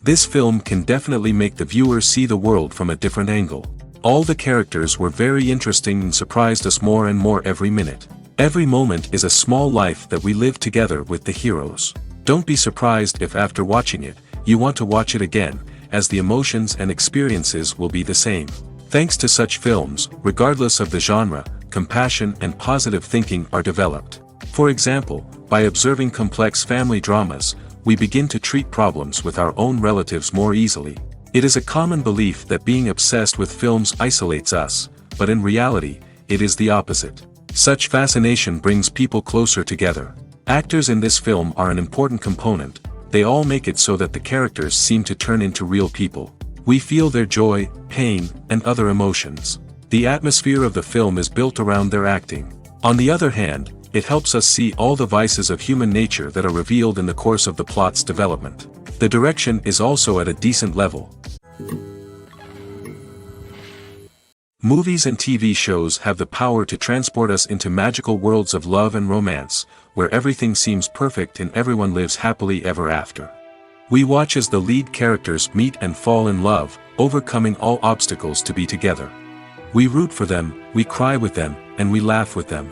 This film can definitely make the viewer see the world from a different angle. All the characters were very interesting and surprised us more and more every minute. Every moment is a small life that we live together with the heroes. Don't be surprised if after watching it, you want to watch it again, as the emotions and experiences will be the same. Thanks to such films, regardless of the genre, compassion and positive thinking are developed. For example, by observing complex family dramas, we begin to treat problems with our own relatives more easily. It is a common belief that being obsessed with films isolates us, but in reality, it is the opposite. Such fascination brings people closer together. Actors in this film are an important component. They all make it so that the characters seem to turn into real people. We feel their joy, pain, and other emotions. The atmosphere of the film is built around their acting. On the other hand, it helps us see all the vices of human nature that are revealed in the course of the plot's development. The direction is also at a decent level. Movies and TV shows have the power to transport us into magical worlds of love and romance, where everything seems perfect and everyone lives happily ever after. We watch as the lead characters meet and fall in love, overcoming all obstacles to be together. We root for them, we cry with them, and we laugh with them.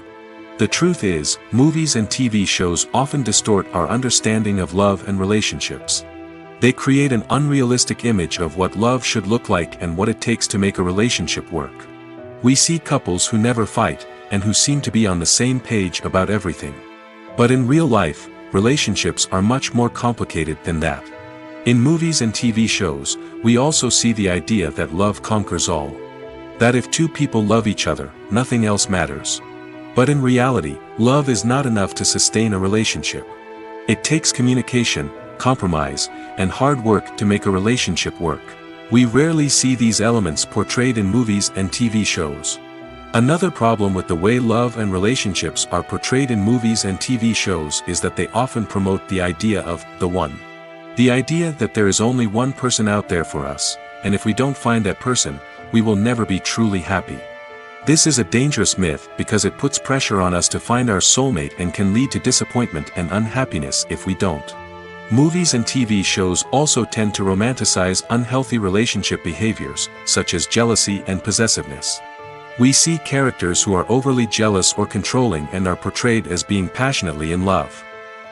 The truth is, movies and TV shows often distort our understanding of love and relationships. They create an unrealistic image of what love should look like and what it takes to make a relationship work. We see couples who never fight, and who seem to be on the same page about everything. But in real life, relationships are much more complicated than that. In movies and TV shows, we also see the idea that love conquers all. That if two people love each other, nothing else matters. But in reality, love is not enough to sustain a relationship. It takes communication, compromise, and hard work to make a relationship work. We rarely see these elements portrayed in movies and TV shows. Another problem with the way love and relationships are portrayed in movies and TV shows is that they often promote the idea of the one. The idea that there is only one person out there for us, and if we don't find that person, we will never be truly happy. This is a dangerous myth because it puts pressure on us to find our soulmate and can lead to disappointment and unhappiness if we don't. Movies and TV shows also tend to romanticize unhealthy relationship behaviors, such as jealousy and possessiveness. We see characters who are overly jealous or controlling and are portrayed as being passionately in love.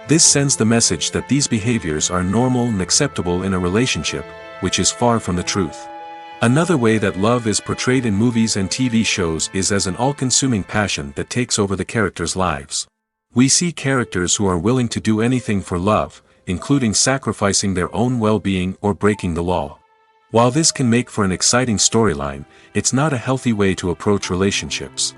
This sends the message that these behaviors are normal and acceptable in a relationship, which is far from the truth. Another way that love is portrayed in movies and TV shows is as an all-consuming passion that takes over the characters' lives. We see characters who are willing to do anything for love, including sacrificing their own well-being or breaking the law. While this can make for an exciting storyline, it's not a healthy way to approach relationships.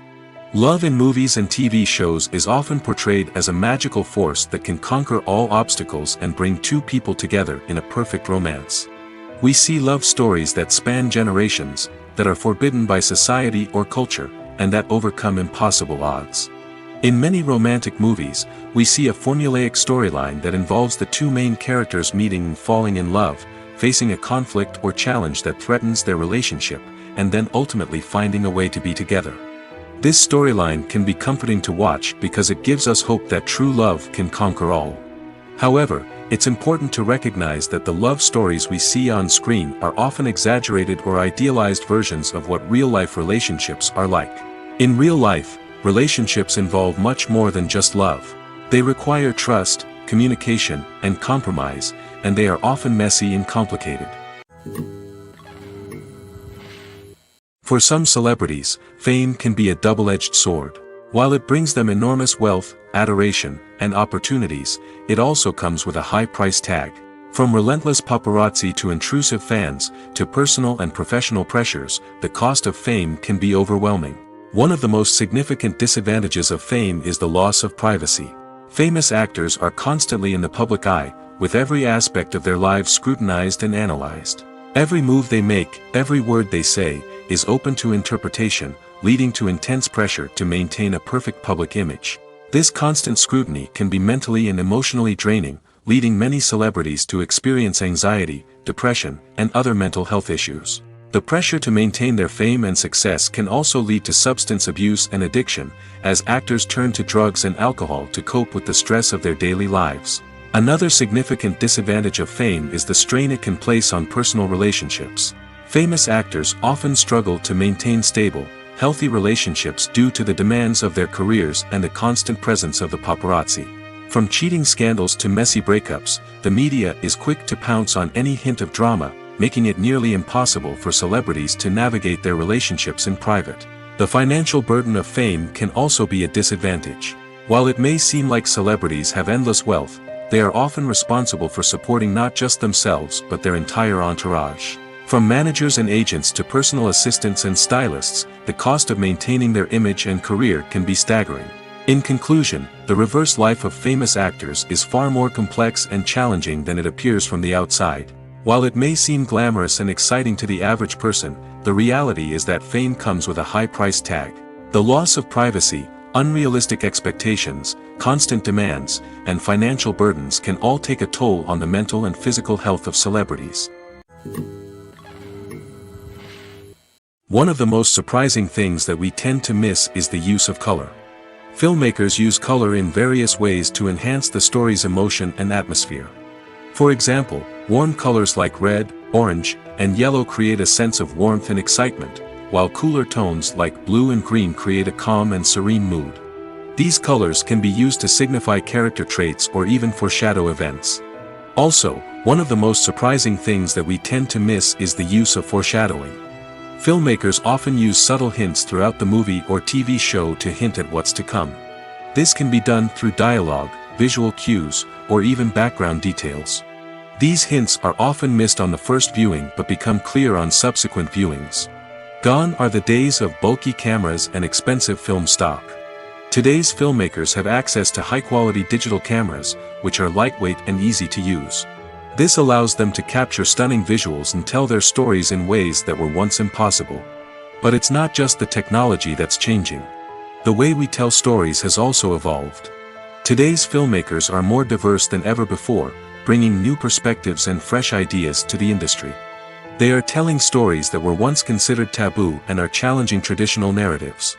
Love in movies and TV shows is often portrayed as a magical force that can conquer all obstacles and bring two people together in a perfect romance. We see love stories that span generations, that are forbidden by society or culture, and that overcome impossible odds. In many romantic movies, we see a formulaic storyline that involves the two main characters meeting and falling in love, facing a conflict or challenge that threatens their relationship, and then ultimately finding a way to be together. This storyline can be comforting to watch because it gives us hope that true love can conquer all. However, it's important to recognize that the love stories we see on screen are often exaggerated or idealized versions of what real-life relationships are like. In real life, relationships involve much more than just love. They require trust, communication, and compromise, and they are often messy and complicated. For some celebrities, fame can be a double-edged sword. While it brings them enormous wealth, adoration, and opportunities, it also comes with a high price tag. From relentless paparazzi to intrusive fans, to personal and professional pressures, the cost of fame can be overwhelming. One of the most significant disadvantages of fame is the loss of privacy. Famous actors are constantly in the public eye, with every aspect of their lives scrutinized and analyzed. Every move they make, every word they say, is open to interpretation, leading to intense pressure to maintain a perfect public image. This constant scrutiny can be mentally and emotionally draining, leading many celebrities to experience anxiety, depression, and other mental health issues. The pressure to maintain their fame and success can also lead to substance abuse and addiction, as actors turn to drugs and alcohol to cope with the stress of their daily lives. Another significant disadvantage of fame is the strain it can place on personal relationships. Famous actors often struggle to maintain stable, healthy relationships due to the demands of their careers and the constant presence of the paparazzi. From cheating scandals to messy breakups, the media is quick to pounce on any hint of drama, making it nearly impossible for celebrities to navigate their relationships in private. The financial burden of fame can also be a disadvantage. While it may seem like celebrities have endless wealth, they are often responsible for supporting not just themselves but their entire entourage. From managers and agents to personal assistants and stylists, the cost of maintaining their image and career can be staggering. In conclusion, the reverse life of famous actors is far more complex and challenging than it appears from the outside. While it may seem glamorous and exciting to the average person, the reality is that fame comes with a high price tag. The loss of privacy, unrealistic expectations, constant demands, and financial burdens can all take a toll on the mental and physical health of celebrities. One of the most surprising things that we tend to miss is the use of color. Filmmakers use color in various ways to enhance the story's emotion and atmosphere. For example, warm colors like red, orange, and yellow create a sense of warmth and excitement, while cooler tones like blue and green create a calm and serene mood. These colors can be used to signify character traits or even foreshadow events. Also, one of the most surprising things that we tend to miss is the use of foreshadowing. Filmmakers often use subtle hints throughout the movie or TV show to hint at what's to come. This can be done through dialogue, visual cues, or even background details. These hints are often missed on the first viewing but become clear on subsequent viewings. Gone are the days of bulky cameras and expensive film stock. Today's filmmakers have access to high-quality digital cameras, which are lightweight and easy to use. This allows them to capture stunning visuals and tell their stories in ways that were once impossible. But it's not just the technology that's changing. The way we tell stories has also evolved. Today's filmmakers are more diverse than ever before, bringing new perspectives and fresh ideas to the industry. They are telling stories that were once considered taboo and are challenging traditional narratives.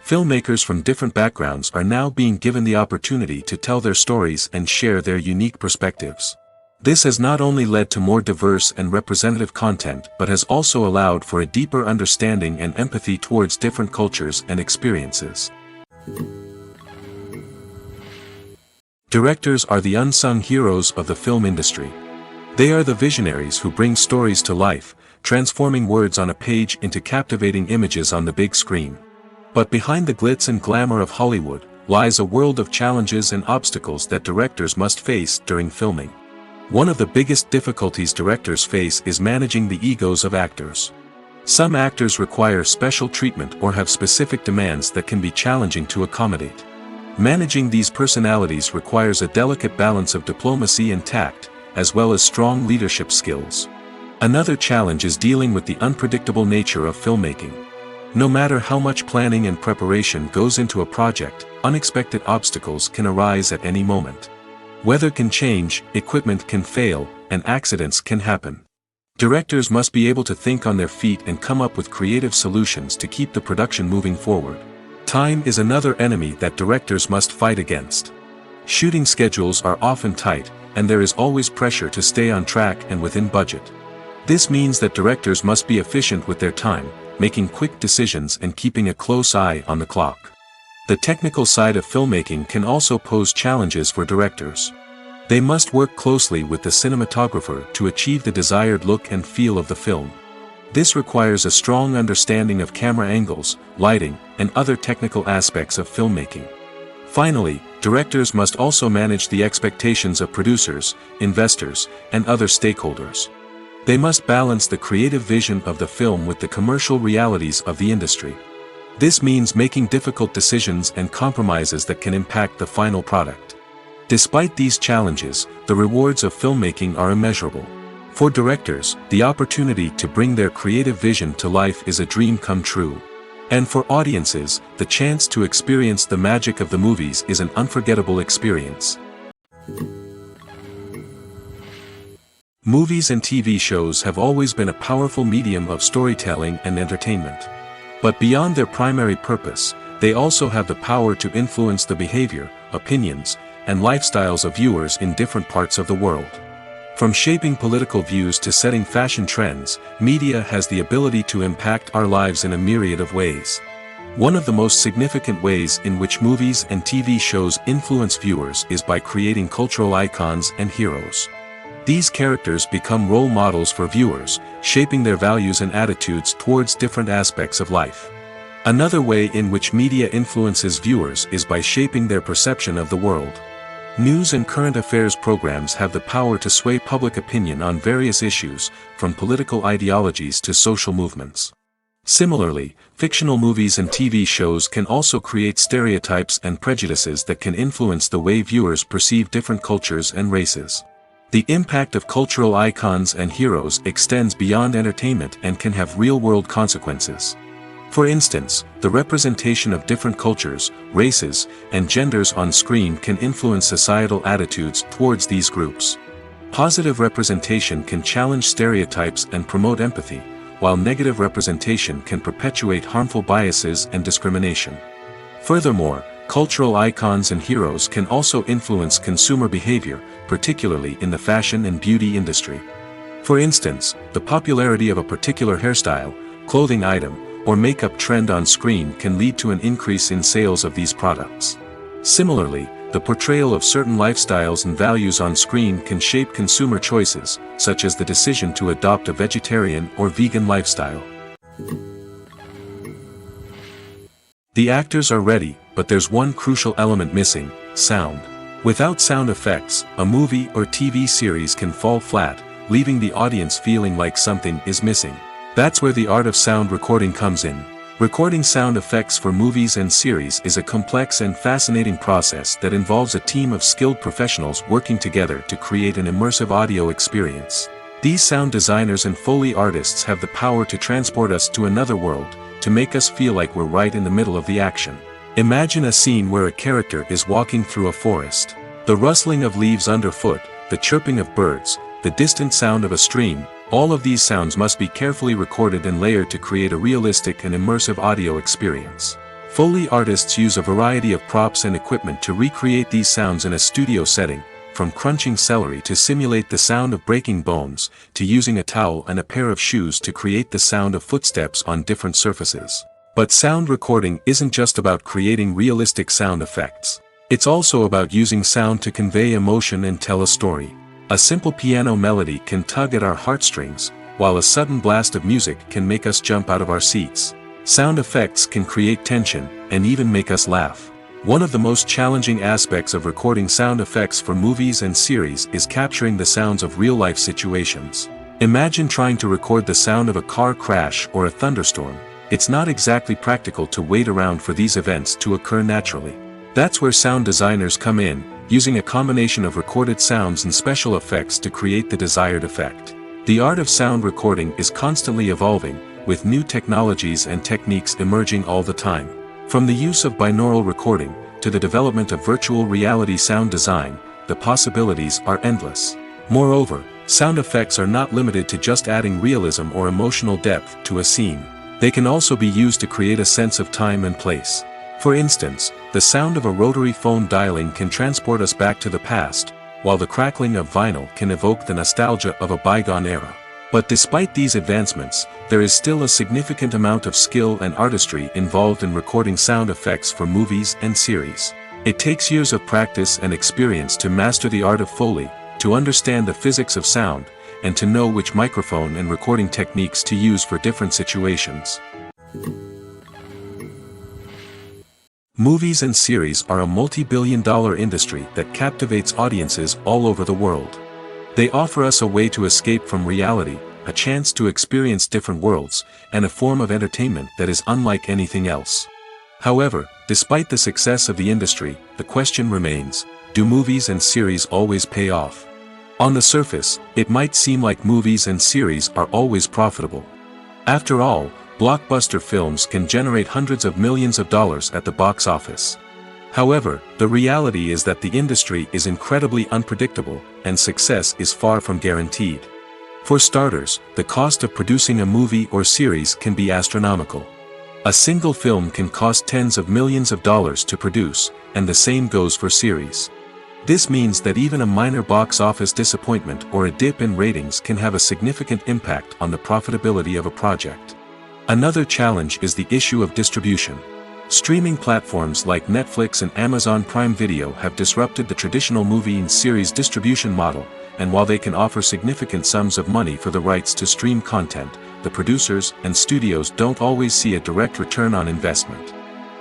Filmmakers from different backgrounds are now being given the opportunity to tell their stories and share their unique perspectives. This has not only led to more diverse and representative content but has also allowed for a deeper understanding and empathy towards different cultures and experiences. Directors are the unsung heroes of the film industry. They are the visionaries who bring stories to life, transforming words on a page into captivating images on the big screen. But behind the glitz and glamour of Hollywood lies a world of challenges and obstacles that directors must face during filming. One of the biggest difficulties directors face is managing the egos of actors. Some actors require special treatment or have specific demands that can be challenging to accommodate. Managing these personalities requires a delicate balance of diplomacy and tact, as well as strong leadership skills. Another challenge is dealing with the unpredictable nature of filmmaking. No matter how much planning and preparation goes into a project, unexpected obstacles can arise at any moment. Weather can change, equipment can fail, and accidents can happen. Directors must be able to think on their feet and come up with creative solutions to keep the production moving forward. Time is another enemy that directors must fight against. Shooting schedules are often tight, and there is always pressure to stay on track and within budget. This means that directors must be efficient with their time, making quick decisions and keeping a close eye on the clock. The technical side of filmmaking can also pose challenges for directors. They must work closely with the cinematographer to achieve the desired look and feel of the film. This requires a strong understanding of camera angles, lighting, and other technical aspects of filmmaking. Finally, directors must also manage the expectations of producers, investors, and other stakeholders. They must balance the creative vision of the film with the commercial realities of the industry. This means making difficult decisions and compromises that can impact the final product. Despite these challenges, the rewards of filmmaking are immeasurable. For directors, the opportunity to bring their creative vision to life is a dream come true. And for audiences, the chance to experience the magic of the movies is an unforgettable experience. Movies and TV shows have always been a powerful medium of storytelling and entertainment. But beyond their primary purpose, they also have the power to influence the behavior, opinions, and lifestyles of viewers in different parts of the world. From shaping political views to setting fashion trends, media has the ability to impact our lives in a myriad of ways. One of the most significant ways in which movies and TV shows influence viewers is by creating cultural icons and heroes. These characters become role models for viewers, shaping their values and attitudes towards different aspects of life. Another way in which media influences viewers is by shaping their perception of the world. News and current affairs programs have the power to sway public opinion on various issues, from political ideologies to social movements. Similarly, fictional movies and TV shows can also create stereotypes and prejudices that can influence the way viewers perceive different cultures and races. The impact of cultural icons and heroes extends beyond entertainment and can have real-world consequences. For instance, the representation of different cultures, races, and genders on screen can influence societal attitudes towards these groups. Positive representation can challenge stereotypes and promote empathy, while negative representation can perpetuate harmful biases and discrimination. Furthermore, cultural icons and heroes can also influence consumer behavior, particularly in the fashion and beauty industry. For instance, the popularity of a particular hairstyle, clothing item, or makeup trend on screen can lead to an increase in sales of these products. Similarly, the portrayal of certain lifestyles and values on screen can shape consumer choices, such as the decision to adopt a vegetarian or vegan lifestyle. The actors are ready, but there's one crucial element missing: sound. Without sound effects, a movie or TV series can fall flat, leaving the audience feeling like something is missing. That's where the art of sound recording comes in. Recording sound effects for movies and series is a complex and fascinating process that involves a team of skilled professionals working together to create an immersive audio experience. These sound designers and Foley artists have the power to transport us to another world, to make us feel like we're right in the middle of the action. Imagine a scene where a character is walking through a forest. The rustling of leaves underfoot, the chirping of birds, the distant sound of a stream, all of these sounds must be carefully recorded and layered to create a realistic and immersive audio experience. Foley artists use a variety of props and equipment to recreate these sounds in a studio setting, from crunching celery to simulate the sound of breaking bones, to using a towel and a pair of shoes to create the sound of footsteps on different surfaces. But sound recording isn't just about creating realistic sound effects. It's also about using sound to convey emotion and tell a story. A simple piano melody can tug at our heartstrings, while a sudden blast of music can make us jump out of our seats. Sound effects can create tension, and even make us laugh. One of the most challenging aspects of recording sound effects for movies and series is capturing the sounds of real-life situations. Imagine trying to record the sound of a car crash or a thunderstorm. It's not exactly practical to wait around for these events to occur naturally. That's where sound designers come in, using a combination of recorded sounds and special effects to create the desired effect. The art of sound recording is constantly evolving, with new technologies and techniques emerging all the time. From the use of binaural recording, to the development of virtual reality sound design, the possibilities are endless. Moreover, sound effects are not limited to just adding realism or emotional depth to a scene. They can also be used to create a sense of time and place. For instance, the sound of a rotary phone dialing can transport us back to the past, while the crackling of vinyl can evoke the nostalgia of a bygone era. But despite these advancements, there is still a significant amount of skill and artistry involved in recording sound effects for movies and series. It takes years of practice and experience to master the art of Foley, to understand the physics of sound, and to know which microphone and recording techniques to use for different situations. Movies and series are a multi-billion-dollar industry that captivates audiences all over the world. They offer us a way to escape from reality, a chance to experience different worlds, and a form of entertainment that is unlike anything else. However, despite the success of the industry, the question remains: do movies and series always pay off? On the surface, it might seem like movies and series are always profitable. After all, blockbuster films can generate hundreds of millions of dollars at the box office. However, the reality is that the industry is incredibly unpredictable, and success is far from guaranteed. For starters, the cost of producing a movie or series can be astronomical. A single film can cost tens of millions of dollars to produce, and the same goes for series. This means that even a minor box office disappointment or a dip in ratings can have a significant impact on the profitability of a project. Another challenge is the issue of distribution. Streaming platforms like Netflix and Amazon Prime Video have disrupted the traditional movie and series distribution model, and while they can offer significant sums of money for the rights to stream content, the producers and studios don't always see a direct return on investment.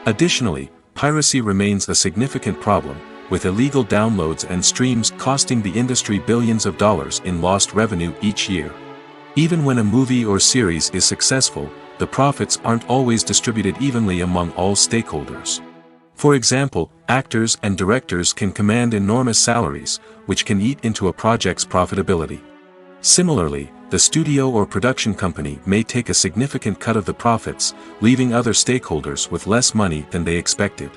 Additionally, piracy remains a significant problem, with illegal downloads and streams costing the industry billions of dollars in lost revenue each year. Even when a movie or series is successful, the profits aren't always distributed evenly among all stakeholders. For example, actors and directors can command enormous salaries, which can eat into a project's profitability. Similarly, the studio or production company may take a significant cut of the profits, leaving other stakeholders with less money than they expected.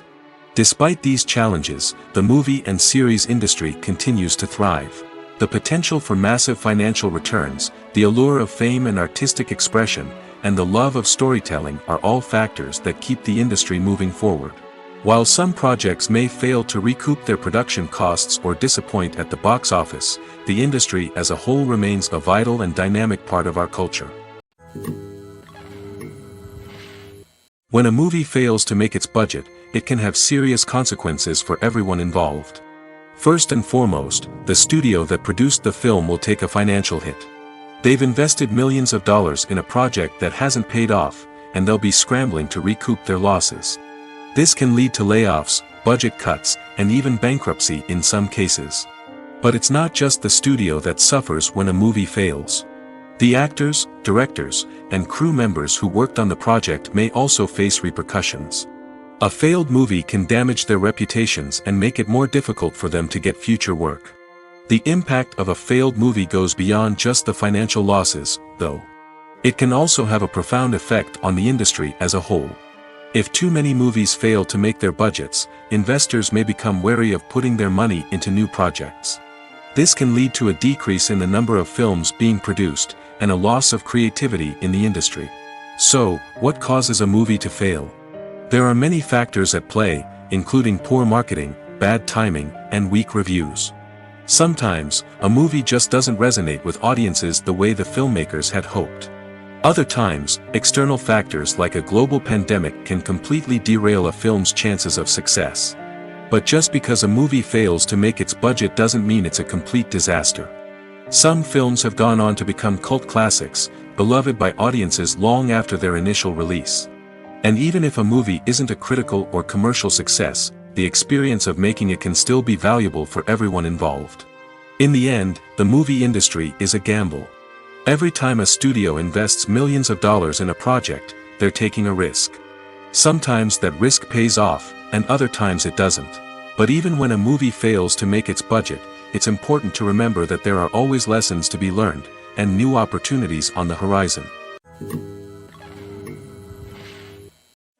Despite these challenges, the movie and series industry continues to thrive. The potential for massive financial returns, the allure of fame and artistic expression, and the love of storytelling are all factors that keep the industry moving forward. While some projects may fail to recoup their production costs or disappoint at the box office, the industry as a whole remains a vital and dynamic part of our culture. When a movie fails to make its budget, it can have serious consequences for everyone involved. First and foremost, the studio that produced the film will take a financial hit. They've invested millions of dollars in a project that hasn't paid off, and they'll be scrambling to recoup their losses. This can lead to layoffs, budget cuts, and even bankruptcy in some cases. But it's not just the studio that suffers when a movie fails. The actors, directors, and crew members who worked on the project may also face repercussions. A failed movie can damage their reputations and make it more difficult for them to get future work. The impact of a failed movie goes beyond just the financial losses, though. It can also have a profound effect on the industry as a whole. If too many movies fail to make their budgets, investors may become wary of putting their money into new projects. This can lead to a decrease in the number of films being produced, and a loss of creativity in the industry. So, what causes a movie to fail? There are many factors at play, including poor marketing, bad timing, and weak reviews. Sometimes, a movie just doesn't resonate with audiences the way the filmmakers had hoped. Other times, external factors like a global pandemic can completely derail a film's chances of success. But just because a movie fails to make its budget doesn't mean it's a complete disaster. Some films have gone on to become cult classics, beloved by audiences long after their initial release. And even if a movie isn't a critical or commercial success, the experience of making it can still be valuable for everyone involved. In the end, the movie industry is a gamble. Every time a studio invests millions of dollars in a project, they're taking a risk. Sometimes that risk pays off, and other times it doesn't. But even when a movie fails to make its budget, it's important to remember that there are always lessons to be learned, and new opportunities on the horizon.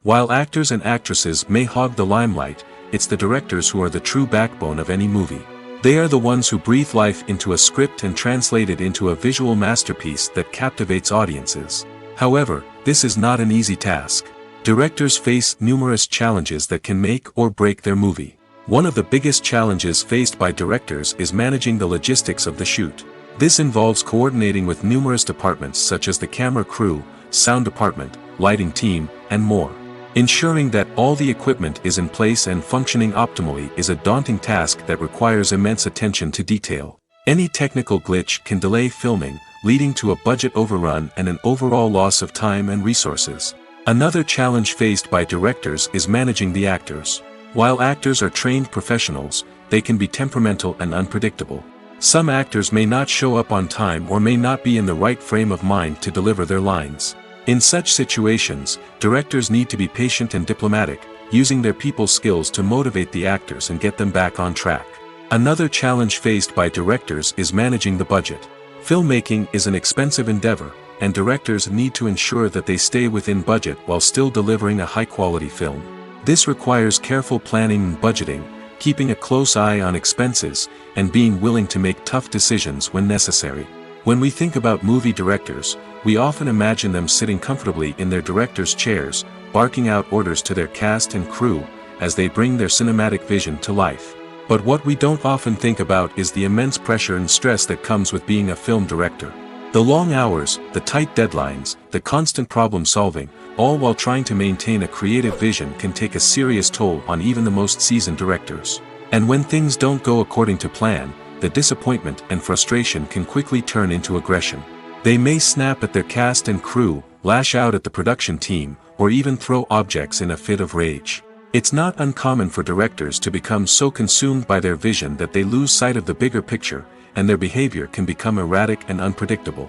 While actors and actresses may hog the limelight, it's the directors who are the true backbone of any movie. They are the ones who breathe life into a script and translate it into a visual masterpiece that captivates audiences. However, this is not an easy task. Directors face numerous challenges that can make or break their movie. One of the biggest challenges faced by directors is managing the logistics of the shoot. This involves coordinating with numerous departments such as the camera crew, sound department, lighting team, and more. Ensuring that all the equipment is in place and functioning optimally is a daunting task that requires immense attention to detail. Any technical glitch can delay filming, leading to a budget overrun and an overall loss of time and resources. Another challenge faced by directors is managing the actors. While actors are trained professionals, they can be temperamental and unpredictable. Some actors may not show up on time or may not be in the right frame of mind to deliver their lines. In such situations, directors need to be patient and diplomatic, using their people skills to motivate the actors and get them back on track. Another challenge faced by directors is managing the budget. Filmmaking is an expensive endeavor, and directors need to ensure that they stay within budget while still delivering a high-quality film. This requires careful planning and budgeting, keeping a close eye on expenses, and being willing to make tough decisions when necessary. When we think about movie directors, we often imagine them sitting comfortably in their director's chairs, barking out orders to their cast and crew, as they bring their cinematic vision to life. But what we don't often think about is the immense pressure and stress that comes with being a film director. The long hours, the tight deadlines, the constant problem solving, all while trying to maintain a creative vision can take a serious toll on even the most seasoned directors. And when things don't go according to plan, the disappointment and frustration can quickly turn into aggression. They may snap at their cast and crew, lash out at the production team, or even throw objects in a fit of rage. It's not uncommon for directors to become so consumed by their vision that they lose sight of the bigger picture, and their behavior can become erratic and unpredictable.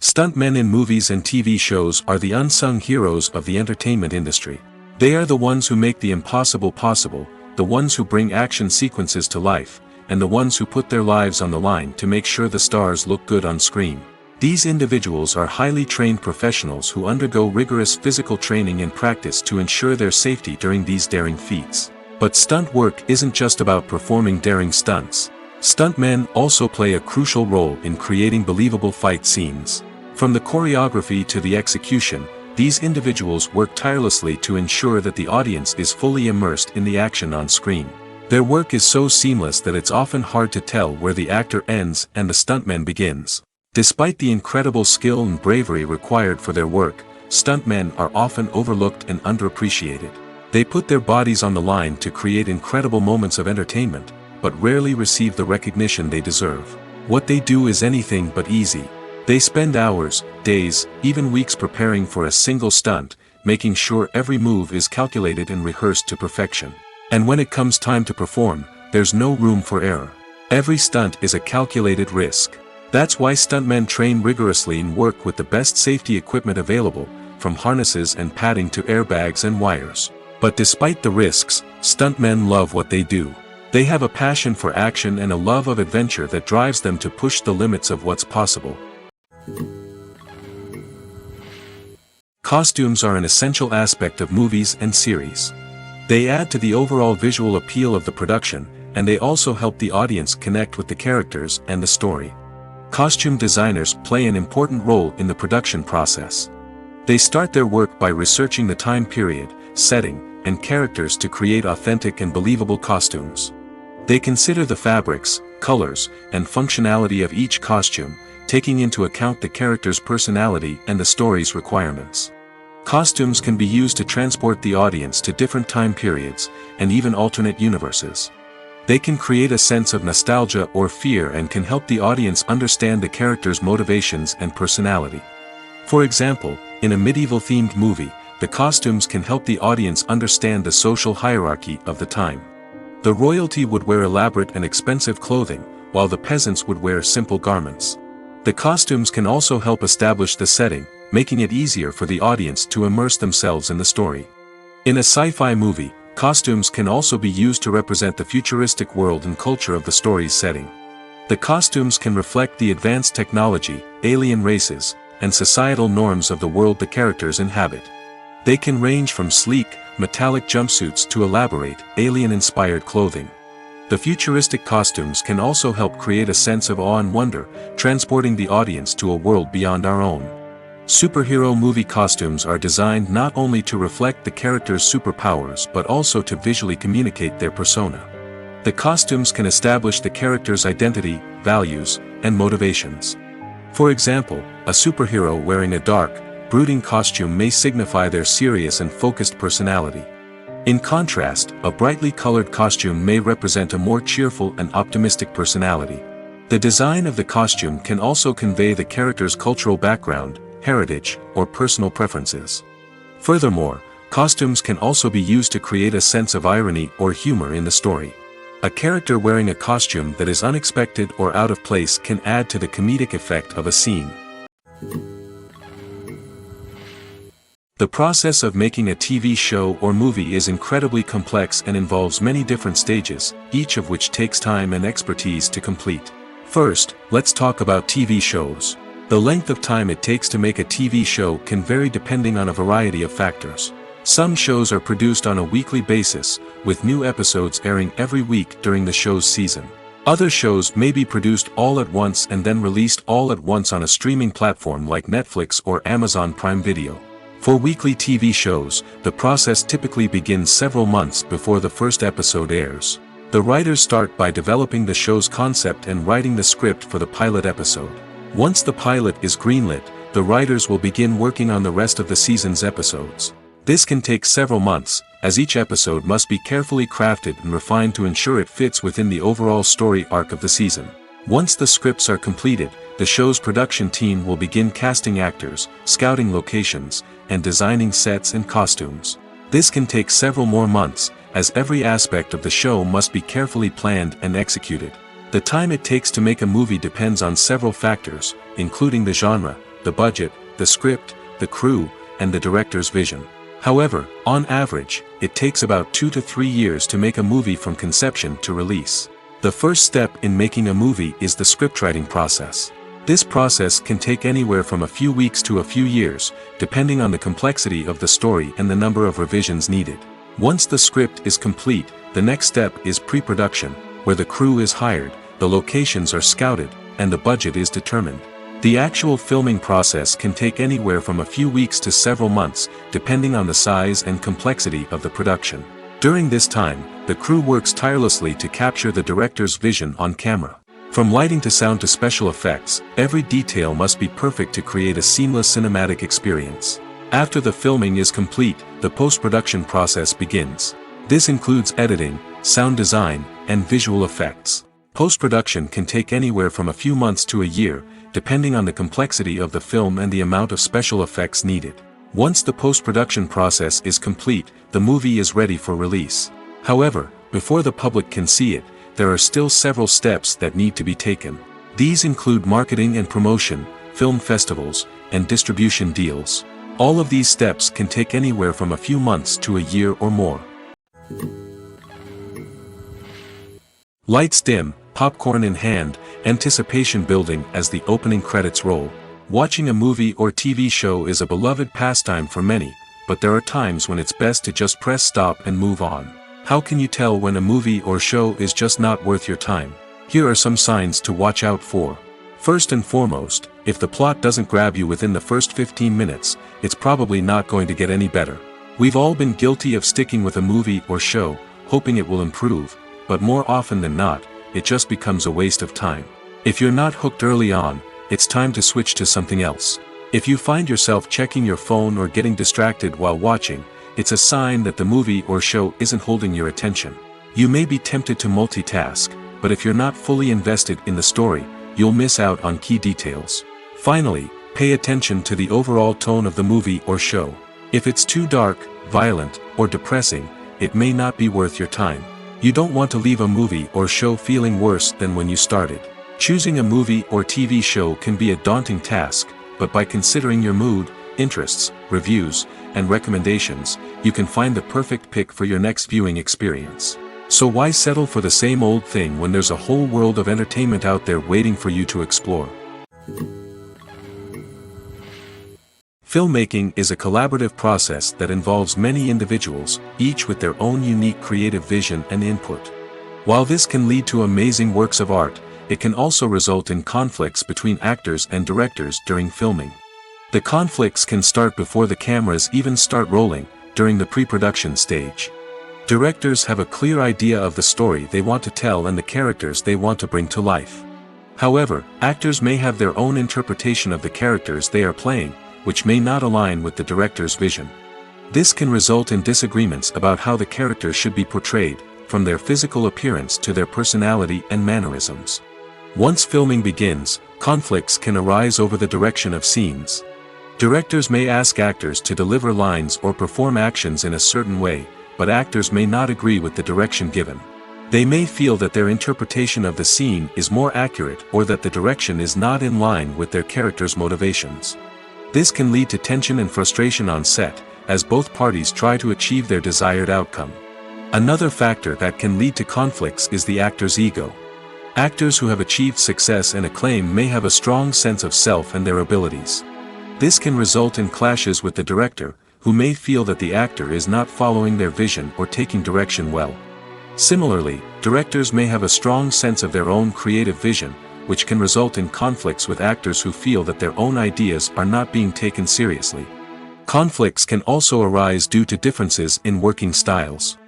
Stuntmen in movies and TV shows are the unsung heroes of the entertainment industry. They are the ones who make the impossible possible, the ones who bring action sequences to life, and the ones who put their lives on the line to make sure the stars look good on screen. These individuals are highly trained professionals who undergo rigorous physical training and practice to ensure their safety during these daring feats. But stunt work isn't just about performing daring stunts. Stuntmen also play a crucial role in creating believable fight scenes. From the choreography to the execution, these individuals work tirelessly to ensure that the audience is fully immersed in the action on screen. Their work is so seamless that it's often hard to tell where the actor ends and the stuntman begins. Despite the incredible skill and bravery required for their work, stuntmen are often overlooked and underappreciated. They put their bodies on the line to create incredible moments of entertainment, but rarely receive the recognition they deserve. What they do is anything but easy. They spend hours, days, even weeks preparing for a single stunt, making sure every move is calculated and rehearsed to perfection. And when it comes time to perform, there's no room for error. Every stunt is a calculated risk. That's why stuntmen train rigorously and work with the best safety equipment available, from harnesses and padding to airbags and wires. But despite the risks, stuntmen love what they do. They have a passion for action and a love of adventure that drives them to push the limits of what's possible. Costumes are an essential aspect of movies and series. They add to the overall visual appeal of the production, and they also help the audience connect with the characters and the story. Costume designers play an important role in the production process. They start their work by researching the time period, setting, and characters to create authentic and believable costumes. They consider the fabrics, colors, and functionality of each costume, taking into account the character's personality and the story's requirements. Costumes can be used to transport the audience to different time periods, and even alternate universes. They can create a sense of nostalgia or fear and can help the audience understand the character's motivations and personality. For example, in a medieval-themed movie, the costumes can help the audience understand the social hierarchy of the time. The royalty would wear elaborate and expensive clothing, while the peasants would wear simple garments. The costumes can also help establish the setting, making it easier for the audience to immerse themselves in the story. In a sci-fi movie, costumes can also be used to represent the futuristic world and culture of the story's setting. The costumes can reflect the advanced technology, alien races, and societal norms of the world the characters inhabit. They can range from sleek, metallic jumpsuits to elaborate, alien-inspired clothing. The futuristic costumes can also help create a sense of awe and wonder, transporting the audience to a world beyond our own. Superhero movie costumes are designed not only to reflect the character's superpowers but also to visually communicate their persona. The costumes can establish the character's identity, values, and motivations. For example, a superhero wearing a dark, brooding costume may signify their serious and focused personality. In contrast, a brightly colored costume may represent a more cheerful and optimistic personality. The design of the costume can also convey the character's cultural background, heritage, or personal preferences. Furthermore, costumes can also be used to create a sense of irony or humor in the story. A character wearing a costume that is unexpected or out of place can add to the comedic effect of a scene. The process of making a TV show or movie is incredibly complex and involves many different stages, each of which takes time and expertise to complete. First, let's talk about TV shows. The length of time it takes to make a TV show can vary depending on a variety of factors. Some shows are produced on a weekly basis, with new episodes airing every week during the show's season. Other shows may be produced all at once and then released all at once on a streaming platform like Netflix or Amazon Prime Video. For weekly TV shows, the process typically begins several months before the first episode airs. The writers start by developing the show's concept and writing the script for the pilot episode. Once the pilot is greenlit, the writers will begin working on the rest of the season's episodes. This can take several months, as each episode must be carefully crafted and refined to ensure it fits within the overall story arc of the season. Once the scripts are completed, the show's production team will begin casting actors, scouting locations, and designing sets and costumes. This can take several more months, as every aspect of the show must be carefully planned and executed. The time it takes to make a movie depends on several factors, including the genre, the budget, the script, the crew, and the director's vision. However, on average, it takes about 2 to 3 years to make a movie from conception to release. The first step in making a movie is the scriptwriting process. This process can take anywhere from a few weeks to a few years, depending on the complexity of the story and the number of revisions needed. Once the script is complete, the next step is pre-production, where the crew is hired, the locations are scouted, and the budget is determined. The actual filming process can take anywhere from a few weeks to several months, depending on the size and complexity of the production. During this time, the crew works tirelessly to capture the director's vision on camera. From lighting to sound to special effects, every detail must be perfect to create a seamless cinematic experience. After the filming is complete, the post-production process begins. This includes editing, sound design, and visual effects. Post-production can take anywhere from a few months to a year, depending on the complexity of the film and the amount of special effects needed. Once the post-production process is complete, the movie is ready for release. However, before the public can see it, there are still several steps that need to be taken. These include marketing and promotion, film festivals, and distribution deals. All of these steps can take anywhere from a few months to a year or more. Lights dim, popcorn in hand, anticipation building as the opening credits roll. Watching a movie or TV show is a beloved pastime for many, but there are times when it's best to just press stop and move on. How can you tell when a movie or show is just not worth your time? Here are some signs to watch out for. First and foremost, if the plot doesn't grab you within the first 15 minutes, it's probably not going to get any better. We've all been guilty of sticking with a movie or show, hoping it will improve, but more often than not, it just becomes a waste of time. If you're not hooked early on, it's time to switch to something else. If you find yourself checking your phone or getting distracted while watching, it's a sign that the movie or show isn't holding your attention. You may be tempted to multitask, but if you're not fully invested in the story, you'll miss out on key details. Finally, pay attention to the overall tone of the movie or show. If it's too dark, violent, or depressing, it may not be worth your time. You don't want to leave a movie or show feeling worse than when you started. Choosing a movie or TV show can be a daunting task, but by considering your mood, interests, reviews, and recommendations, you can find the perfect pick for your next viewing experience. So why settle for the same old thing when there's a whole world of entertainment out there waiting for you to explore? Filmmaking is a collaborative process that involves many individuals, each with their own unique creative vision and input. While this can lead to amazing works of art, it can also result in conflicts between actors and directors during filming. The conflicts can start before the cameras even start rolling, during the pre-production stage. Directors have a clear idea of the story they want to tell and the characters they want to bring to life. However, actors may have their own interpretation of the characters they are playing, which may not align with the director's vision. This can result in disagreements about how the characters should be portrayed, from their physical appearance to their personality and mannerisms. Once filming begins, conflicts can arise over the direction of scenes. Directors may ask actors to deliver lines or perform actions in a certain way, but actors may not agree with the direction given. They may feel that their interpretation of the scene is more accurate or that the direction is not in line with their character's motivations. This can lead to tension and frustration on set, as both parties try to achieve their desired outcome. Another factor that can lead to conflicts is the actor's ego. Actors who have achieved success and acclaim may have a strong sense of self and their abilities. This can result in clashes with the director, who may feel that the actor is not following their vision or taking direction well. Similarly, directors may have a strong sense of their own creative vision, which can result in conflicts with actors who feel that their own ideas are not being taken seriously. Conflicts can also arise due to differences in working styles.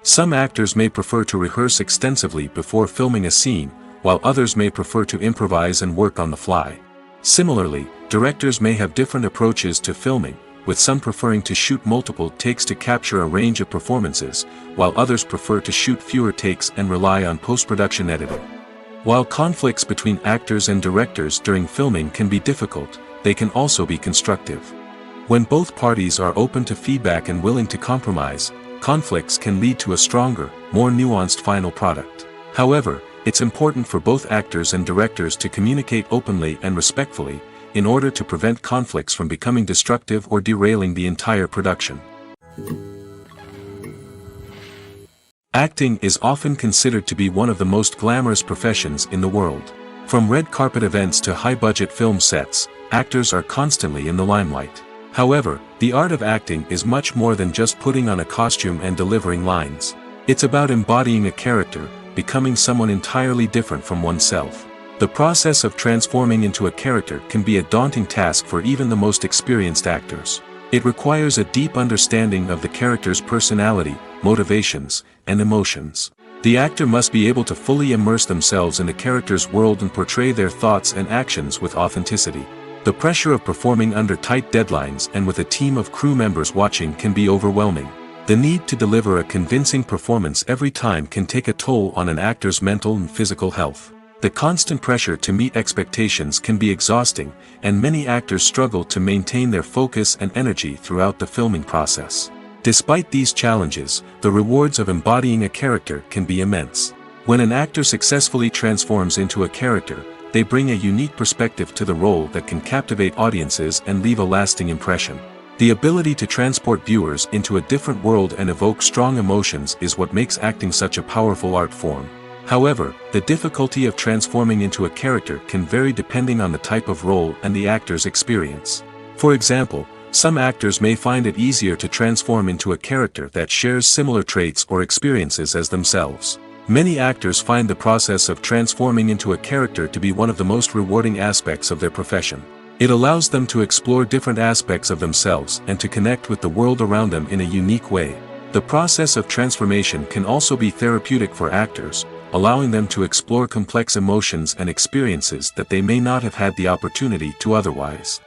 Some actors may prefer to rehearse extensively before filming a scene, while others may prefer to improvise and work on the fly. Similarly, directors may have different approaches to filming, with some preferring to shoot multiple takes to capture a range of performances, while others prefer to shoot fewer takes and rely on post-production editing. While conflicts between actors and directors during filming can be difficult, they can also be constructive. When both parties are open to feedback and willing to compromise, conflicts can lead to a stronger, more nuanced final product. However, it's important for both actors and directors to communicate openly and respectfully, in order to prevent conflicts from becoming destructive or derailing the entire production. Acting is often considered to be one of the most glamorous professions in the world. From red carpet events to high-budget film sets, actors are constantly in the limelight. However, the art of acting is much more than just putting on a costume and delivering lines. It's about embodying a character, becoming someone entirely different from oneself. The process of transforming into a character can be a daunting task for even the most experienced actors. It requires a deep understanding of the character's personality, motivations, and emotions. The actor must be able to fully immerse themselves in the character's world and portray their thoughts and actions with authenticity. The pressure of performing under tight deadlines and with a team of crew members watching can be overwhelming. The need to deliver a convincing performance every time can take a toll on an actor's mental and physical health. The constant pressure to meet expectations can be exhausting, and many actors struggle to maintain their focus and energy throughout the filming process. Despite these challenges, the rewards of embodying a character can be immense. When an actor successfully transforms into a character, they bring a unique perspective to the role that can captivate audiences and leave a lasting impression. The ability to transport viewers into a different world and evoke strong emotions is what makes acting such a powerful art form. However, the difficulty of transforming into a character can vary depending on the type of role and the actor's experience. For example, some actors may find it easier to transform into a character that shares similar traits or experiences as themselves. Many actors find the process of transforming into a character to be one of the most rewarding aspects of their profession. It allows them to explore different aspects of themselves and to connect with the world around them in a unique way. The process of transformation can also be therapeutic for actors, allowing them to explore complex emotions and experiences that they may not have had the opportunity to otherwise.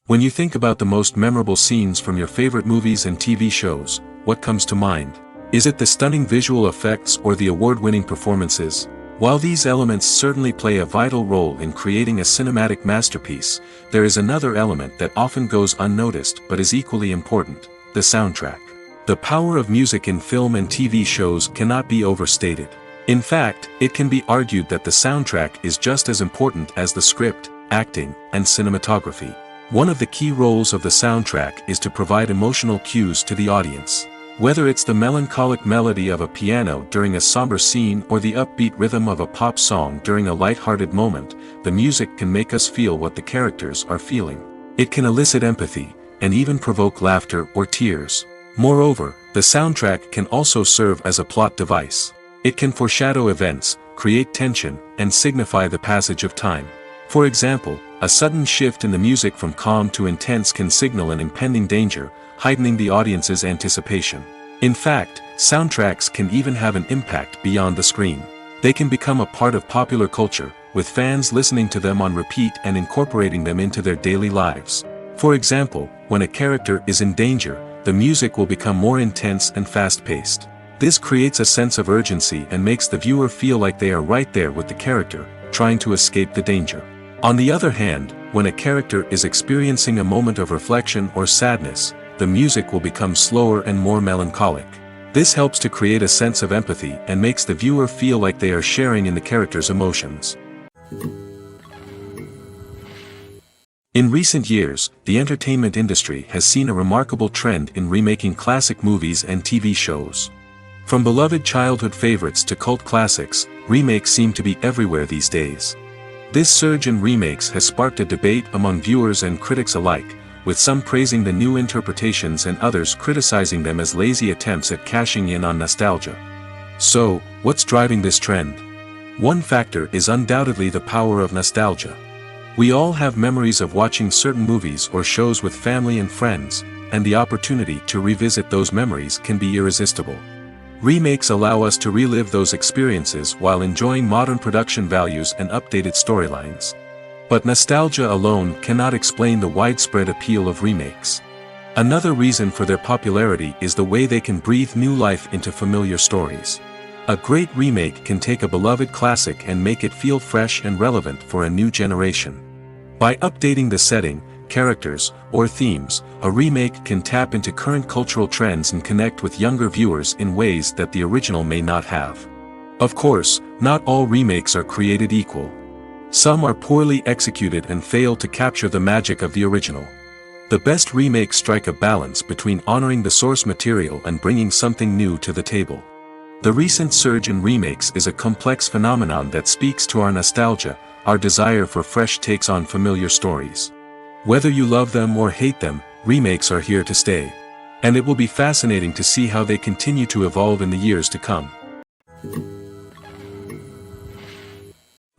When you think about the most memorable scenes from your favorite movies and TV shows, what comes to mind? Is it the stunning visual effects or the award-winning performances? While these elements certainly play a vital role in creating a cinematic masterpiece, there is another element that often goes unnoticed but is equally important: the soundtrack. The power of music in film and TV shows cannot be overstated. In fact, it can be argued that the soundtrack is just as important as the script, acting, and cinematography. One of the key roles of the soundtrack is to provide emotional cues to the audience. Whether it's the melancholic melody of a piano during a somber scene or the upbeat rhythm of a pop song during a light-hearted moment, the music can make us feel what the characters are feeling. It can elicit empathy, and even provoke laughter or tears. Moreover, the soundtrack can also serve as a plot device. It can foreshadow events, create tension, and signify the passage of time. For example, a sudden shift in the music from calm to intense can signal an impending danger, heightening the audience's anticipation. In fact, soundtracks can even have an impact beyond the screen. They can become a part of popular culture, with fans listening to them on repeat and incorporating them into their daily lives. For example, when a character is in danger, the music will become more intense and fast-paced. This creates a sense of urgency and makes the viewer feel like they are right there with the character, trying to escape the danger. On the other hand, when a character is experiencing a moment of reflection or sadness, the music will become slower and more melancholic. This helps to create a sense of empathy and makes the viewer feel like they are sharing in the character's emotions. In recent years, the entertainment industry has seen a remarkable trend in remaking classic movies and TV shows. From beloved childhood favorites to cult classics, remakes seem to be everywhere these days. This surge in remakes has sparked a debate among viewers and critics alike, with some praising the new interpretations and others criticizing them as lazy attempts at cashing in on nostalgia. So, what's driving this trend? One factor is undoubtedly the power of nostalgia. We all have memories of watching certain movies or shows with family and friends, and the opportunity to revisit those memories can be irresistible. Remakes allow us to relive those experiences while enjoying modern production values and updated storylines. But nostalgia alone cannot explain the widespread appeal of remakes. Another reason for their popularity is the way they can breathe new life into familiar stories. A great remake can take a beloved classic and make it feel fresh and relevant for a new generation. By updating the setting, characters, or themes, a remake can tap into current cultural trends and connect with younger viewers in ways that the original may not have. Of course, not all remakes are created equal. Some are poorly executed and fail to capture the magic of the original. The best remakes strike a balance between honoring the source material and bringing something new to the table. The recent surge in remakes is a complex phenomenon that speaks to our nostalgia, our desire for fresh takes on familiar stories. Whether you love them or hate them, remakes are here to stay. And it will be fascinating to see how they continue to evolve in the years to come.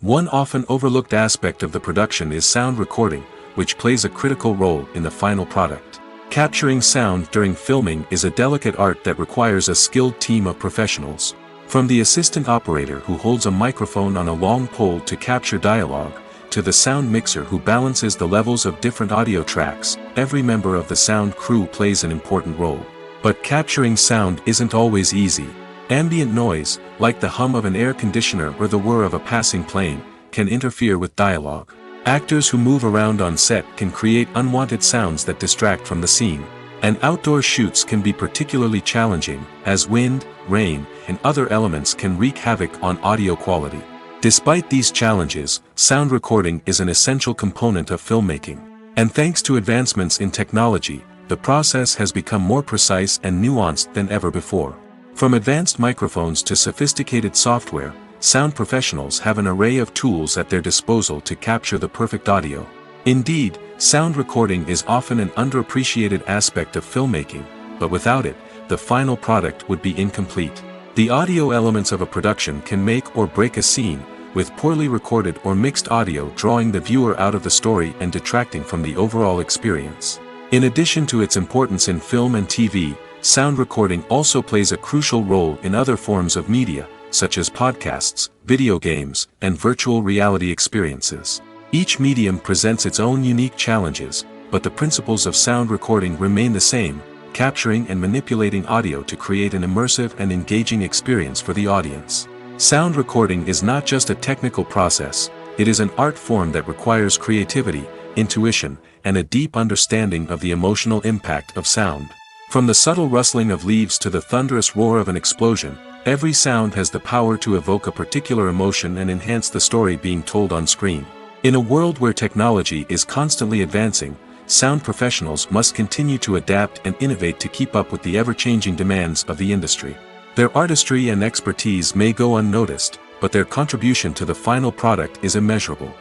One often overlooked aspect of the production is sound recording, which plays a critical role in the final product. Capturing sound during filming is a delicate art that requires a skilled team of professionals. From the assistant operator who holds a microphone on a long pole to capture dialogue, to the sound mixer who balances the levels of different audio tracks, every member of the sound crew plays an important role. But capturing sound isn't always easy. Ambient noise, like the hum of an air conditioner or the whir of a passing plane, can interfere with dialogue. Actors who move around on set can create unwanted sounds that distract from the scene. And outdoor shoots can be particularly challenging, as wind, rain, and other elements can wreak havoc on audio quality. Despite these challenges, sound recording is an essential component of filmmaking. And thanks to advancements in technology, the process has become more precise and nuanced than ever before. From advanced microphones to sophisticated software, sound professionals have an array of tools at their disposal to capture the perfect audio. Indeed, sound recording is often an underappreciated aspect of filmmaking, but without it, the final product would be incomplete. The audio elements of a production can make or break a scene, with poorly recorded or mixed audio drawing the viewer out of the story and detracting from the overall experience. In addition to its importance in film and TV, sound recording also plays a crucial role in other forms of media, such as podcasts, video games, and virtual reality experiences. Each medium presents its own unique challenges, but the principles of sound recording remain the same, capturing and manipulating audio to create an immersive and engaging experience for the audience. Sound recording is not just a technical process, it is an art form that requires creativity, intuition, and a deep understanding of the emotional impact of sound. From the subtle rustling of leaves to the thunderous roar of an explosion, every sound has the power to evoke a particular emotion and enhance the story being told on screen. In a world where technology is constantly advancing, sound professionals must continue to adapt and innovate to keep up with the ever-changing demands of the industry. Their artistry and expertise may go unnoticed, but their contribution to the final product is immeasurable.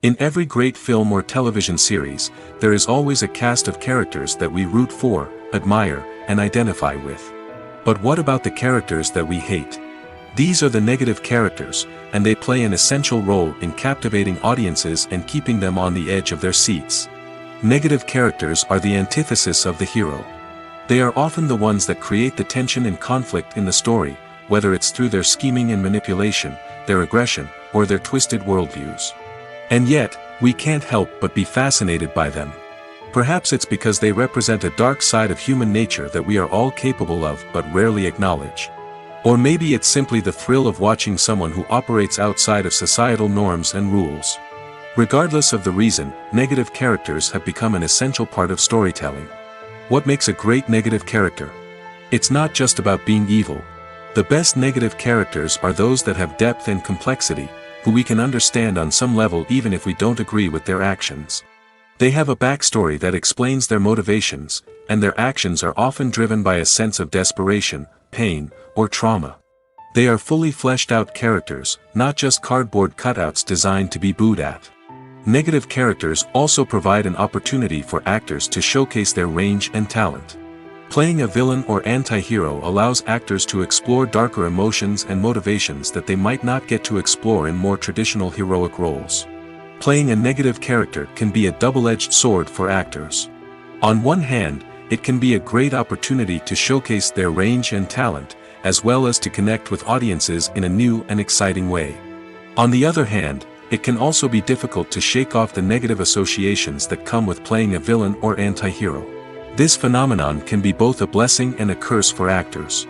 In every great film or television series, there is always a cast of characters that we root for, admire, and identify with. But what about the characters that we hate? These are the negative characters, and they play an essential role in captivating audiences and keeping them on the edge of their seats. Negative characters are the antithesis of the hero. They are often the ones that create the tension and conflict in the story, whether it's through their scheming and manipulation, their aggression, or their twisted worldviews. And yet, we can't help but be fascinated by them. Perhaps it's because they represent a dark side of human nature that we are all capable of but rarely acknowledge. Or maybe it's simply the thrill of watching someone who operates outside of societal norms and rules. Regardless of the reason, negative characters have become an essential part of storytelling. What makes a great negative character? It's not just about being evil. The best negative characters are those that have depth and complexity, who we can understand on some level even if we don't agree with their actions. They have a backstory that explains their motivations, and their actions are often driven by a sense of desperation, pain, or trauma. They are fully fleshed out characters, not just cardboard cutouts designed to be booed at. Negative characters also provide an opportunity for actors to showcase their range and talent. Playing a villain or anti-hero allows actors to explore darker emotions and motivations that they might not get to explore in more traditional heroic roles. Playing a negative character can be a double-edged sword for actors. On one hand, it can be a great opportunity to showcase their range and talent, as well as to connect with audiences in a new and exciting way. On the other hand, it can also be difficult to shake off the negative associations that come with playing a villain or anti-hero. This phenomenon can be both a blessing and a curse for actors.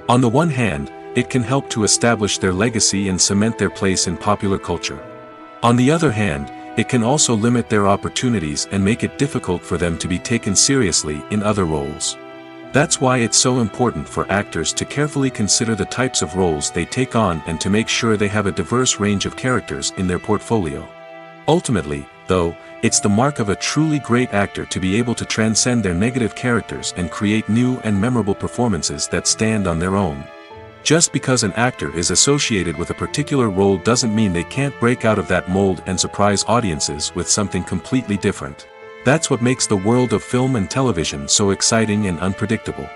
On the one hand, it can help to establish their legacy and cement their place in popular culture. On the other hand, it can also limit their opportunities and make it difficult for them to be taken seriously in other roles. That's why it's so important for actors to carefully consider the types of roles they take on and to make sure they have a diverse range of characters in their portfolio. Ultimately, though, it's the mark of a truly great actor to be able to transcend their negative characters and create new and memorable performances that stand on their own. Just because an actor is associated with a particular role doesn't mean they can't break out of that mold and surprise audiences with something completely different. That's what makes the world of film and television so exciting and unpredictable.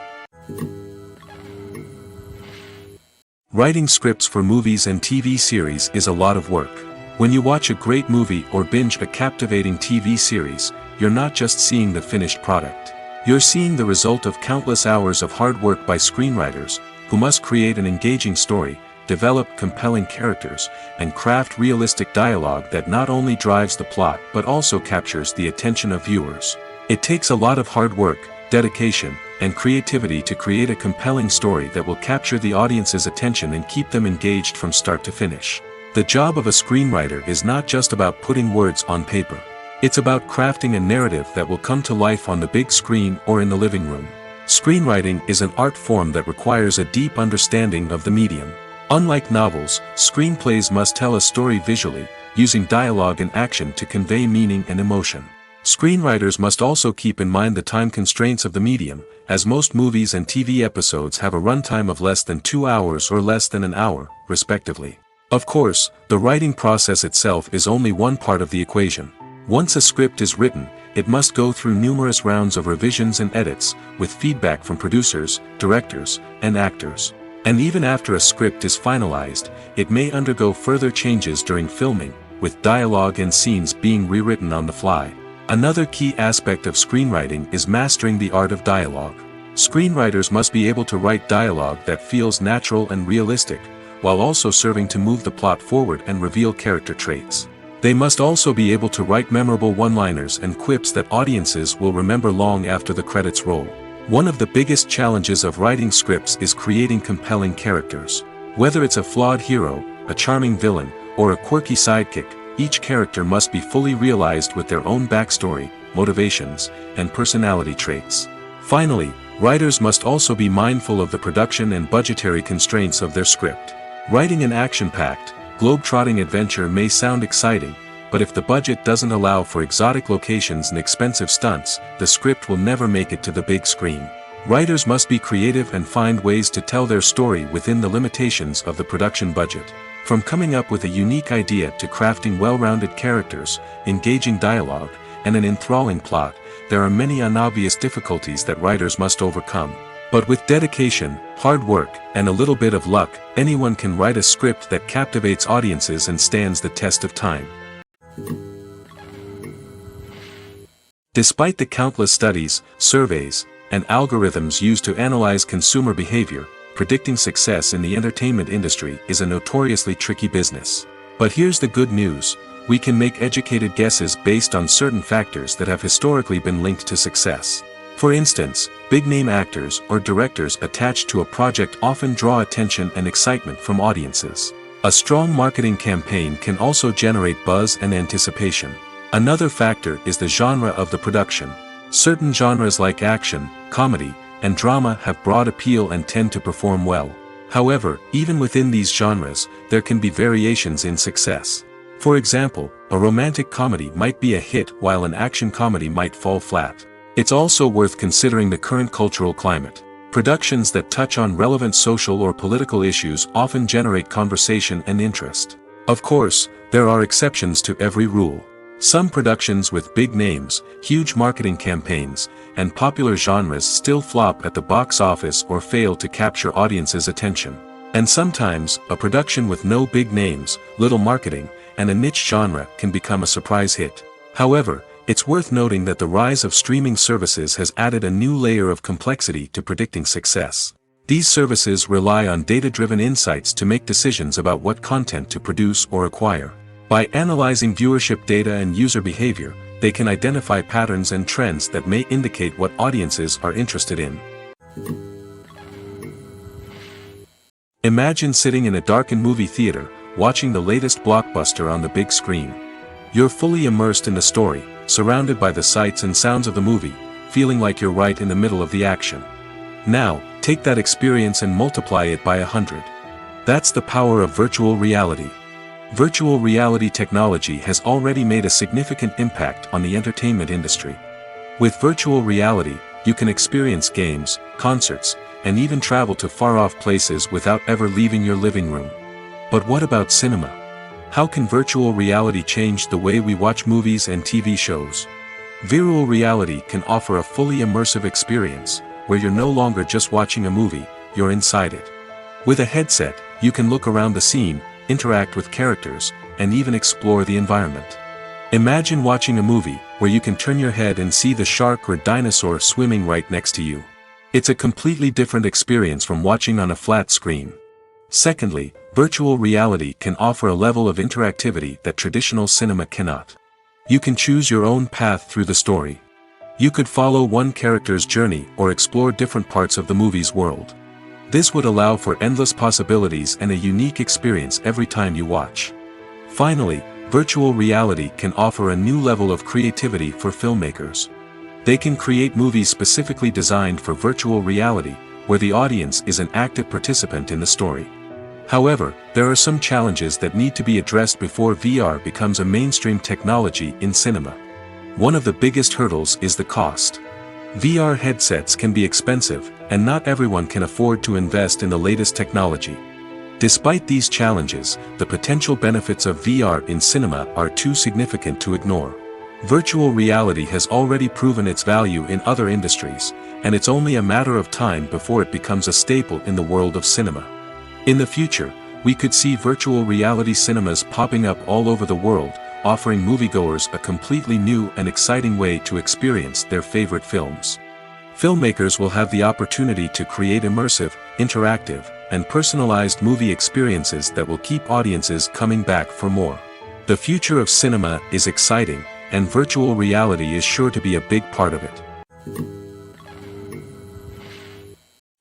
Writing scripts for movies and TV series is a lot of work. When you watch a great movie or binge a captivating TV series, you're not just seeing the finished product. You're seeing the result of countless hours of hard work by screenwriters, who must create an engaging story, develop compelling characters, and craft realistic dialogue that not only drives the plot but also captures the attention of viewers. It takes a lot of hard work, dedication, and creativity to create a compelling story that will capture the audience's attention and keep them engaged from start to finish. The job of a screenwriter is not just about putting words on paper. It's about crafting a narrative that will come to life on the big screen or in the living room. Screenwriting is an art form that requires a deep understanding of the medium. Unlike novels, screenplays must tell a story visually, using dialogue and action to convey meaning and emotion. Screenwriters must also keep in mind the time constraints of the medium, as most movies and TV episodes have a runtime of less than 2 hours or less than an hour, respectively. Of course, the writing process itself is only one part of the equation. Once a script is written, it must go through numerous rounds of revisions and edits, with feedback from producers, directors, and actors. And even after a script is finalized, it may undergo further changes during filming, with dialogue and scenes being rewritten on the fly. Another key aspect of screenwriting is mastering the art of dialogue. Screenwriters must be able to write dialogue that feels natural and realistic, while also serving to move the plot forward and reveal character traits. They must also be able to write memorable one-liners and quips that audiences will remember long after the credits roll. One of the biggest challenges of writing scripts is creating compelling characters. Whether it's a flawed hero, a charming villain, or a quirky sidekick, each character must be fully realized with their own backstory, motivations, and personality traits. Finally, writers must also be mindful of the production and budgetary constraints of their script. Writing an action-packed, globe-trotting adventure may sound exciting, but if the budget doesn't allow for exotic locations and expensive stunts, the script will never make it to the big screen. Writers must be creative and find ways to tell their story within the limitations of the production budget. From coming up with a unique idea to crafting well-rounded characters, engaging dialogue, and an enthralling plot, there are many unobvious difficulties that writers must overcome. But with dedication, hard work, and a little bit of luck, anyone can write a script that captivates audiences and stands the test of time. Despite the countless studies, surveys, and algorithms used to analyze consumer behavior, predicting success in the entertainment industry is a notoriously tricky business. But here's the good news: we can make educated guesses based on certain factors that have historically been linked to success. For instance, big-name actors or directors attached to a project often draw attention and excitement from audiences. A strong marketing campaign can also generate buzz and anticipation. Another factor is the genre of the production. Certain genres like action, comedy, and drama have broad appeal and tend to perform well. However, even within these genres, there can be variations in success. For example, a romantic comedy might be a hit while an action comedy might fall flat. It's also worth considering the current cultural climate. Productions that touch on relevant social or political issues often generate conversation and interest. Of course, there are exceptions to every rule. Some productions with big names, huge marketing campaigns, and popular genres still flop at the box office or fail to capture audiences' attention. And sometimes, a production with no big names, little marketing, and a niche genre can become a surprise hit. However, it's worth noting that the rise of streaming services has added a new layer of complexity to predicting success. These services rely on data-driven insights to make decisions about what content to produce or acquire. By analyzing viewership data and user behavior, they can identify patterns and trends that may indicate what audiences are interested in. Imagine sitting in a darkened movie theater, watching the latest blockbuster on the big screen. You're fully immersed in the story, surrounded by the sights and sounds of the movie, feeling like you're right in the middle of the action. Now, take that experience and multiply it by 100. That's the power of virtual reality. Virtual reality technology has already made a significant impact on the entertainment industry. With virtual reality, you can experience games, concerts, and even travel to far-off places without ever leaving your living room. But what about cinema? How can virtual reality change the way we watch movies and TV shows? Virtual reality can offer a fully immersive experience, where you're no longer just watching a movie, you're inside it. With a headset, you can look around the scene, interact with characters, and even explore the environment. Imagine watching a movie where you can turn your head and see the shark or dinosaur swimming right next to you. It's a completely different experience from watching on a flat screen. Secondly, virtual reality can offer a level of interactivity that traditional cinema cannot. You can choose your own path through the story. You could follow one character's journey or explore different parts of the movie's world. This would allow for endless possibilities and a unique experience every time you watch. Finally, virtual reality can offer a new level of creativity for filmmakers. They can create movies specifically designed for virtual reality, where the audience is an active participant in the story. However, there are some challenges that need to be addressed before VR becomes a mainstream technology in cinema. One of the biggest hurdles is the cost. VR headsets can be expensive, and not everyone can afford to invest in the latest technology. Despite these challenges, the potential benefits of VR in cinema are too significant to ignore. Virtual reality has already proven its value in other industries, and it's only a matter of time before it becomes a staple in the world of cinema. In the future, we could see virtual reality cinemas popping up all over the world, offering moviegoers a completely new and exciting way to experience their favorite films. Filmmakers will have the opportunity to create immersive, interactive, and personalized movie experiences that will keep audiences coming back for more. The future of cinema is exciting, and virtual reality is sure to be a big part of it.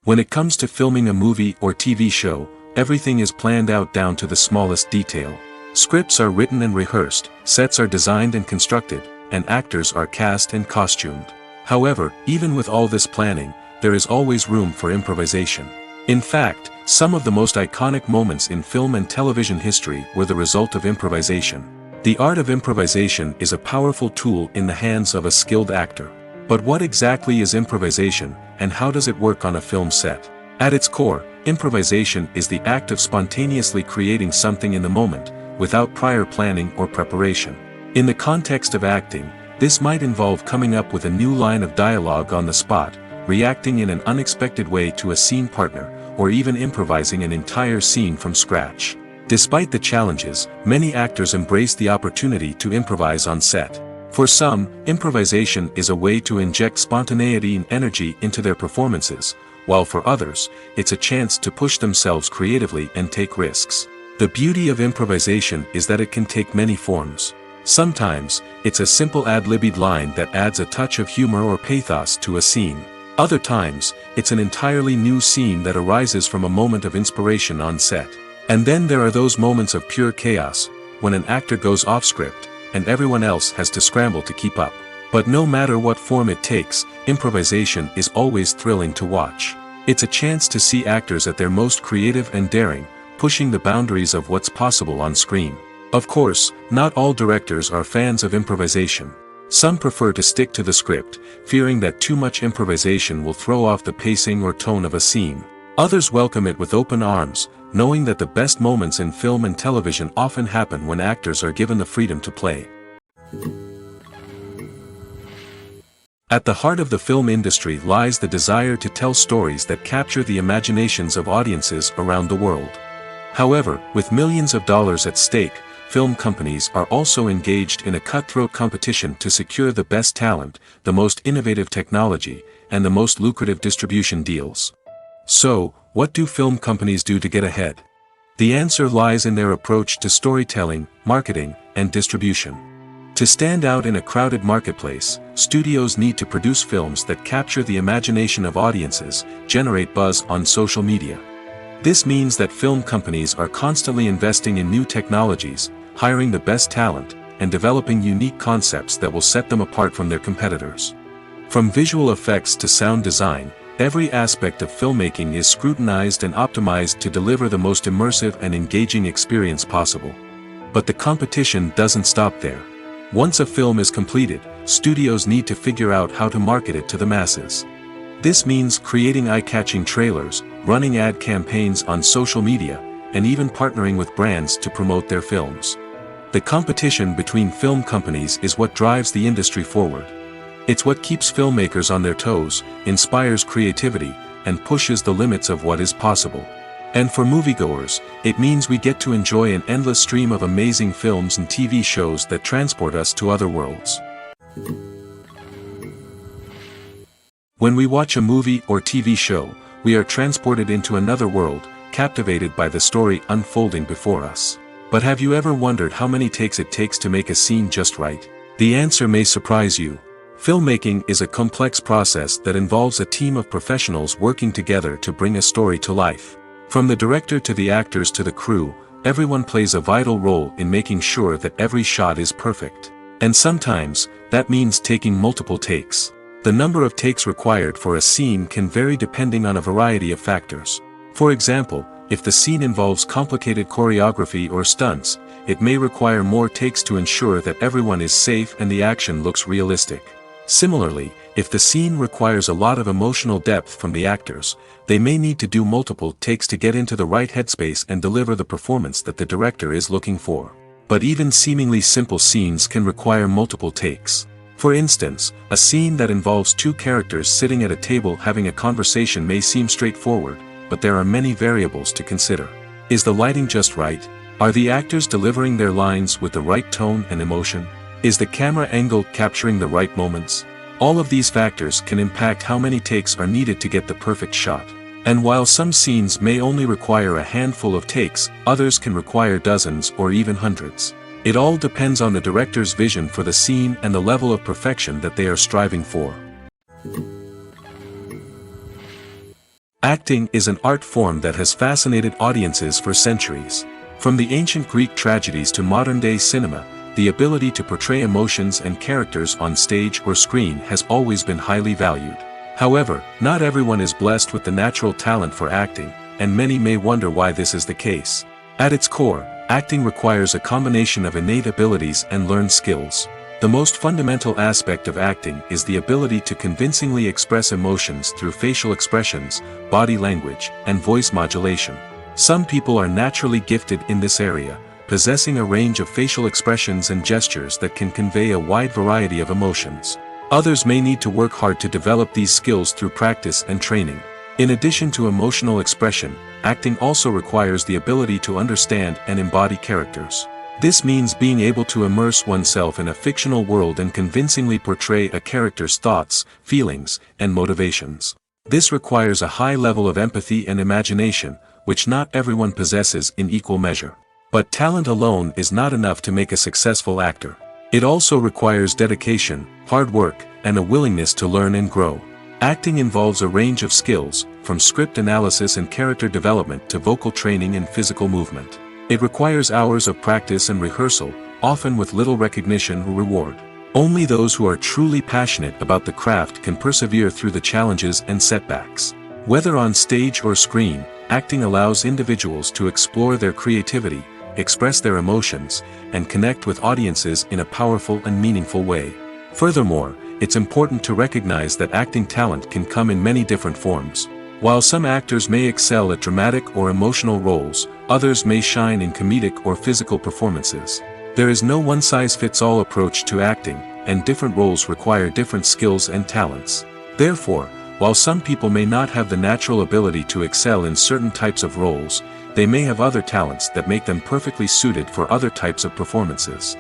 When it comes to filming a movie or TV show, everything is planned out down to the smallest detail. Scripts are written and rehearsed, sets are designed and constructed, and actors are cast and costumed. However, even with all this planning, there is always room for improvisation. In fact, some of the most iconic moments in film and television history were the result of improvisation. The art of improvisation is a powerful tool in the hands of a skilled actor. But what exactly is improvisation, and how does it work on a film set? At its core, improvisation is the act of spontaneously creating something in the moment, without prior planning or preparation. In the context of acting, this might involve coming up with a new line of dialogue on the spot, reacting in an unexpected way to a scene partner, or even improvising an entire scene from scratch. Despite the challenges, many actors embrace the opportunity to improvise on set. For some, improvisation is a way to inject spontaneity and energy into their performances, while for others, it's a chance to push themselves creatively and take risks. The beauty of improvisation is that it can take many forms. Sometimes, it's a simple ad-libbed line that adds a touch of humor or pathos to a scene. Other times, it's an entirely new scene that arises from a moment of inspiration on set. And then there are those moments of pure chaos, when an actor goes off script, and everyone else has to scramble to keep up. But no matter what form it takes, improvisation is always thrilling to watch. It's a chance to see actors at their most creative and daring, pushing the boundaries of what's possible on screen. Of course, not all directors are fans of improvisation. Some prefer to stick to the script, fearing that too much improvisation will throw off the pacing or tone of a scene. Others welcome it with open arms, knowing that the best moments in film and television often happen when actors are given the freedom to play. At the heart of the film industry lies the desire to tell stories that capture the imaginations of audiences around the world. However, with millions of dollars at stake, film companies are also engaged in a cutthroat competition to secure the best talent, the most innovative technology, and the most lucrative distribution deals. So, what do film companies do to get ahead? The answer lies in their approach to storytelling, marketing, and distribution. To stand out in a crowded marketplace, studios need to produce films that capture the imagination of audiences, generate buzz on social media. This means that film companies are constantly investing in new technologies, hiring the best talent, and developing unique concepts that will set them apart from their competitors. From visual effects to sound design, every aspect of filmmaking is scrutinized and optimized to deliver the most immersive and engaging experience possible. But the competition doesn't stop there. Once a film is completed, studios need to figure out how to market it to the masses. This means creating eye-catching trailers, running ad campaigns on social media, and even partnering with brands to promote their films. The competition between film companies is what drives the industry forward. It's what keeps filmmakers on their toes, inspires creativity, and pushes the limits of what is possible. And for moviegoers, it means we get to enjoy an endless stream of amazing films and TV shows that transport us to other worlds. When we watch a movie or TV show, we are transported into another world, captivated by the story unfolding before us. But have you ever wondered how many takes it takes to make a scene just right? The answer may surprise you. Filmmaking is a complex process that involves a team of professionals working together to bring a story to life. From the director to the actors to the crew, everyone plays a vital role in making sure that every shot is perfect. And sometimes, that means taking multiple takes. The number of takes required for a scene can vary depending on a variety of factors. For example, if the scene involves complicated choreography or stunts, it may require more takes to ensure that everyone is safe and the action looks realistic. Similarly, if the scene requires a lot of emotional depth from the actors, they may need to do multiple takes to get into the right headspace and deliver the performance that the director is looking for. But even seemingly simple scenes can require multiple takes. For instance, a scene that involves two characters sitting at a table having a conversation may seem straightforward, but there are many variables to consider. Is the lighting just right? Are the actors delivering their lines with the right tone and emotion? Is the camera angle capturing the right moments? All of these factors can impact how many takes are needed to get the perfect shot. And while some scenes may only require a handful of takes, others can require dozens or even hundreds. It all depends on the director's vision for the scene and the level of perfection that they are striving for. Acting is an art form that has fascinated audiences for centuries. From the ancient Greek tragedies to modern-day cinema, the ability to portray emotions and characters on stage or screen has always been highly valued. However, not everyone is blessed with the natural talent for acting, and many may wonder why this is the case. At its core, acting requires a combination of innate abilities and learned skills. The most fundamental aspect of acting is the ability to convincingly express emotions through facial expressions, body language, and voice modulation. Some people are naturally gifted in this area, possessing a range of facial expressions and gestures that can convey a wide variety of emotions. Others may need to work hard to develop these skills through practice and training. In addition to emotional expression, acting also requires the ability to understand and embody characters. This means being able to immerse oneself in a fictional world and convincingly portray a character's thoughts, feelings, and motivations. This requires a high level of empathy and imagination, which not everyone possesses in equal measure. But talent alone is not enough to make a successful actor. It also requires dedication, hard work, and a willingness to learn and grow. Acting involves a range of skills, from script analysis and character development to vocal training and physical movement. It requires hours of practice and rehearsal, often with little recognition or reward. Only those who are truly passionate about the craft can persevere through the challenges and setbacks. Whether on stage or screen, acting allows individuals to explore their creativity, express their emotions, and connect with audiences in a powerful and meaningful way. Furthermore, it's important to recognize that acting talent can come in many different forms. While some actors may excel at dramatic or emotional roles, others may shine in comedic or physical performances. There is no one-size-fits-all approach to acting, and different roles require different skills and talents. Therefore, while some people may not have the natural ability to excel in certain types of roles, they may have other talents that make them perfectly suited for other types of performances.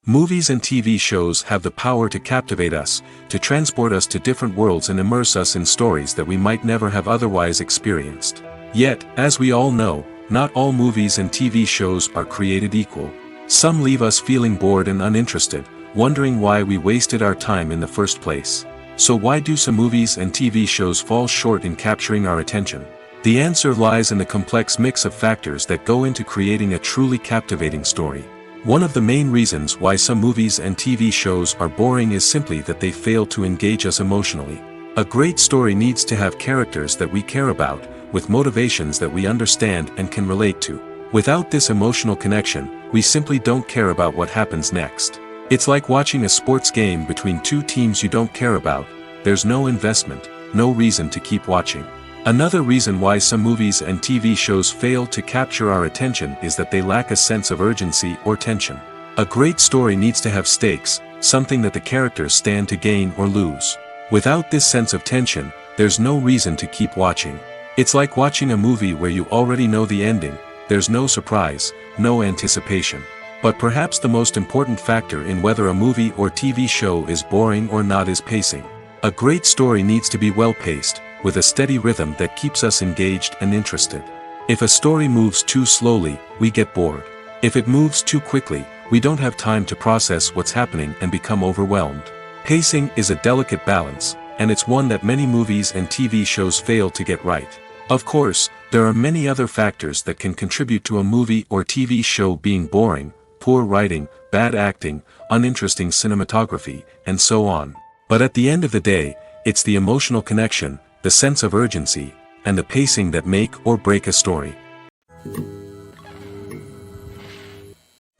Movies and TV shows have the power to captivate us, to transport us to different worlds and immerse us in stories that we might never have otherwise experienced. Yet, as we all know, not all movies and TV shows are created equal. Some leave us feeling bored and uninterested, wondering why we wasted our time in the first place. So why do some movies and TV shows fall short in capturing our attention? The answer lies in the complex mix of factors that go into creating a truly captivating story. One of the main reasons why some movies and TV shows are boring is simply that they fail to engage us emotionally. A great story needs to have characters that we care about, with motivations that we understand and can relate to. Without this emotional connection, we simply don't care about what happens next. It's like watching a sports game between two teams you don't care about. There's no investment, no reason to keep watching. Another reason why some movies and TV shows fail to capture our attention is that they lack a sense of urgency or tension. A great story needs to have stakes, something that the characters stand to gain or lose. Without this sense of tension, there's no reason to keep watching. It's like watching a movie where you already know the ending. There's no surprise, no anticipation. But perhaps the most important factor in whether a movie or TV show is boring or not is pacing. A great story needs to be well-paced, with a steady rhythm that keeps us engaged and interested. If a story moves too slowly, we get bored. If it moves too quickly, we don't have time to process what's happening and become overwhelmed. Pacing is a delicate balance, and it's one that many movies and TV shows fail to get right. Of course, there are many other factors that can contribute to a movie or TV show being boring: poor writing, bad acting, uninteresting cinematography, and so on. But at the end of the day, it's the emotional connection, the sense of urgency, and the pacing that make or break a story.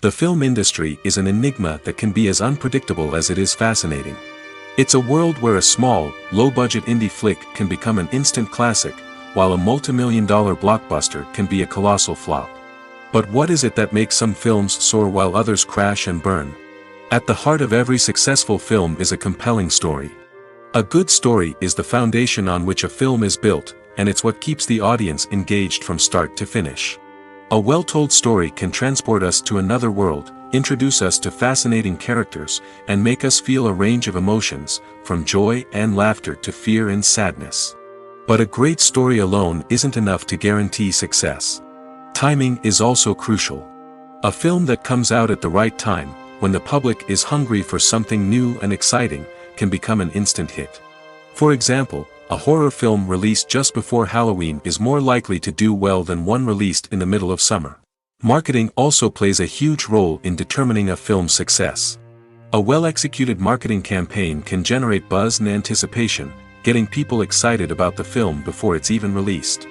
The film industry is an enigma that can be as unpredictable as it is fascinating. It's a world where a small, low-budget indie flick can become an instant classic, while a multi-million-dollar blockbuster can be a colossal flop. But what is it that makes some films soar while others crash and burn? At the heart of every successful film is a compelling story. A good story is the foundation on which a film is built, and it's what keeps the audience engaged from start to finish. A well-told story can transport us to another world, introduce us to fascinating characters, and make us feel a range of emotions, from joy and laughter to fear and sadness. But a great story alone isn't enough to guarantee success. Timing is also crucial. A film that comes out at the right time, when the public is hungry for something new and exciting, can become an instant hit. For example, a horror film released just before Halloween is more likely to do well than one released in the middle of summer. Marketing also plays a huge role in determining a film's success. A well-executed marketing campaign can generate buzz and anticipation, getting people excited about the film before it's even released.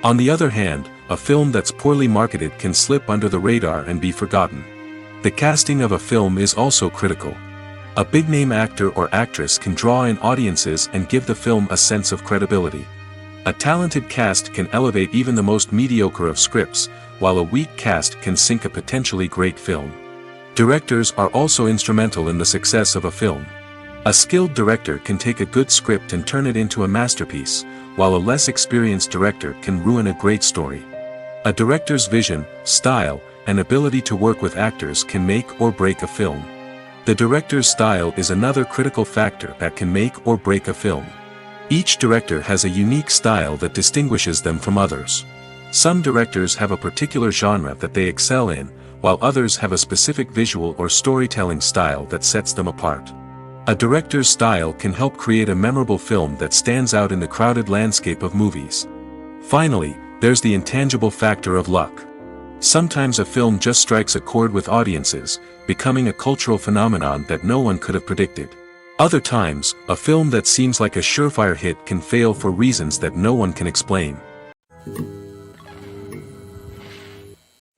On the other hand, a film that's poorly marketed can slip under the radar and be forgotten. The casting of a film is also critical. A big-name actor or actress can draw in audiences and give the film a sense of credibility. A talented cast can elevate even the most mediocre of scripts, while a weak cast can sink a potentially great film. Directors are also instrumental in the success of a film. A skilled director can take a good script and turn it into a masterpiece, while a less experienced director can ruin a great story. A director's vision, style, and ability to work with actors can make or break a film. The director's style is another critical factor that can make or break a film. Each director has a unique style that distinguishes them from others. Some directors have a particular genre that they excel in, while others have a specific visual or storytelling style that sets them apart. A director's style can help create a memorable film that stands out in the crowded landscape of movies. Finally, there's the intangible factor of luck. Sometimes a film just strikes a chord with audiences, becoming a cultural phenomenon that no one could have predicted. Other times, a film that seems like a surefire hit can fail for reasons that no one can explain.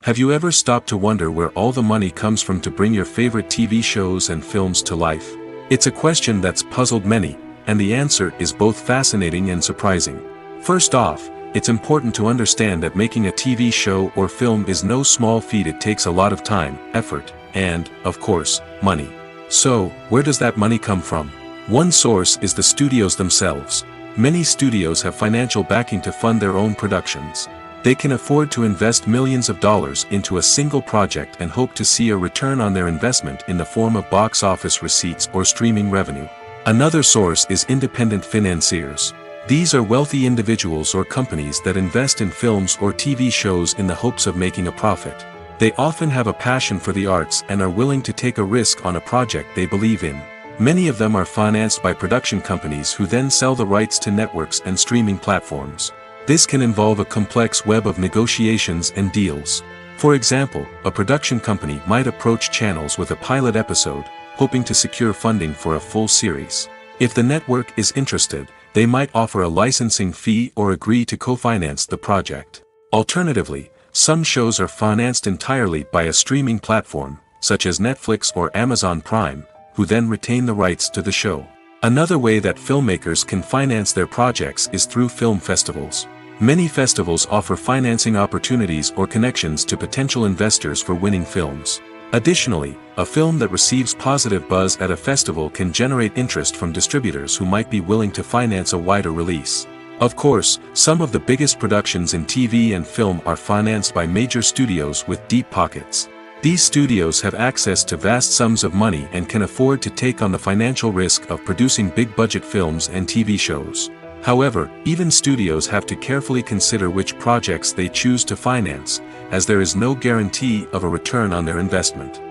Have you ever stopped to wonder where all the money comes from to bring your favorite TV shows and films to life? It's a question that's puzzled many, and the answer is both fascinating and surprising. First off, it's important to understand that making a TV show or film is no small feat. It takes a lot of time, effort, and, of course, money. So, where does that money come from? One source is the studios themselves. Many studios have financial backing to fund their own productions. They can afford to invest millions of dollars into a single project and hope to see a return on their investment in the form of box office receipts or streaming revenue. Another source is independent financiers. These are wealthy individuals or companies that invest in films or TV shows in the hopes of making a profit. They often have a passion for the arts and are willing to take a risk on a project they believe in. Many of them are financed by production companies who then sell the rights to networks and streaming platforms. This can involve a complex web of negotiations and deals. For example, a production company might approach channels with a pilot episode, hoping to secure funding for a full series. If the network is interested, they might offer a licensing fee or agree to co-finance the project. Alternatively, some shows are financed entirely by a streaming platform, such as Netflix or Amazon Prime, who then retain the rights to the show. Another way that filmmakers can finance their projects is through film festivals. Many festivals offer financing opportunities or connections to potential investors for winning films. Additionally, a film that receives positive buzz at a festival can generate interest from distributors who might be willing to finance a wider release. Of course, some of the biggest productions in TV and film are financed by major studios with deep pockets. These studios have access to vast sums of money and can afford to take on the financial risk of producing big-budget films and TV shows. However, even studios have to carefully consider which projects they choose to finance, as there is no guarantee of a return on their investment.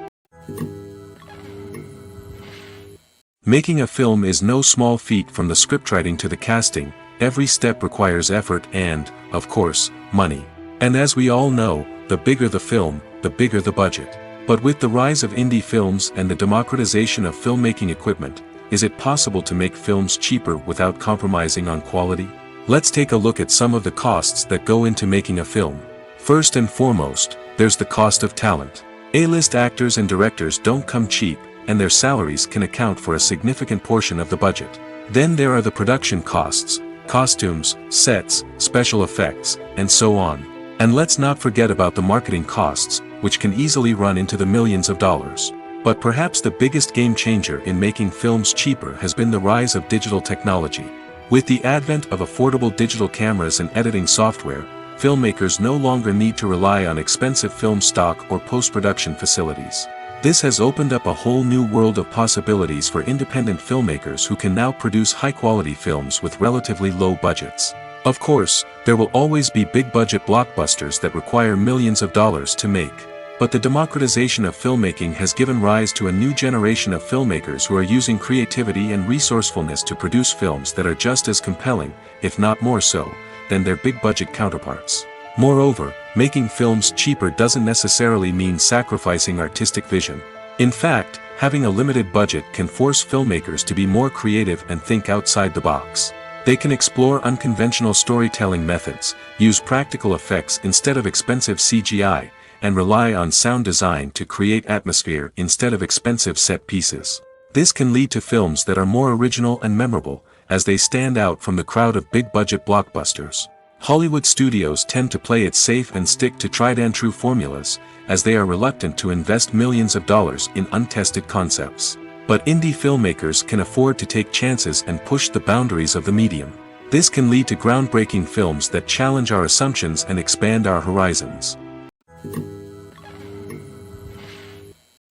Making a film is no small feat. From the scriptwriting to the casting, every step requires effort and, of course, money. And as we all know, the bigger the film, the bigger the budget. But with the rise of indie films and the democratization of filmmaking equipment, is it possible to make films cheaper without compromising on quality? Let's take a look at some of the costs that go into making a film. First and foremost, there's the cost of talent. A-list actors and directors don't come cheap, and their salaries can account for a significant portion of the budget. Then there are the production costs, costumes, sets, special effects, and so on. And let's not forget about the marketing costs, which can easily run into the millions of dollars. But perhaps the biggest game changer in making films cheaper has been the rise of digital technology. With the advent of affordable digital cameras and editing software, filmmakers no longer need to rely on expensive film stock or post-production facilities. This has opened up a whole new world of possibilities for independent filmmakers who can now produce high-quality films with relatively low budgets. Of course, there will always be big-budget blockbusters that require millions of dollars to make. But the democratization of filmmaking has given rise to a new generation of filmmakers who are using creativity and resourcefulness to produce films that are just as compelling, if not more so, than their big-budget counterparts. Moreover, making films cheaper doesn't necessarily mean sacrificing artistic vision. In fact, having a limited budget can force filmmakers to be more creative and think outside the box. They can explore unconventional storytelling methods, use practical effects instead of expensive CGI, and rely on sound design to create atmosphere instead of expensive set pieces. This can lead to films that are more original and memorable, as they stand out from the crowd of big-budget blockbusters. Hollywood studios tend to play it safe and stick to tried-and-true formulas, as they are reluctant to invest millions of dollars in untested concepts. But indie filmmakers can afford to take chances and push the boundaries of the medium. This can lead to groundbreaking films that challenge our assumptions and expand our horizons.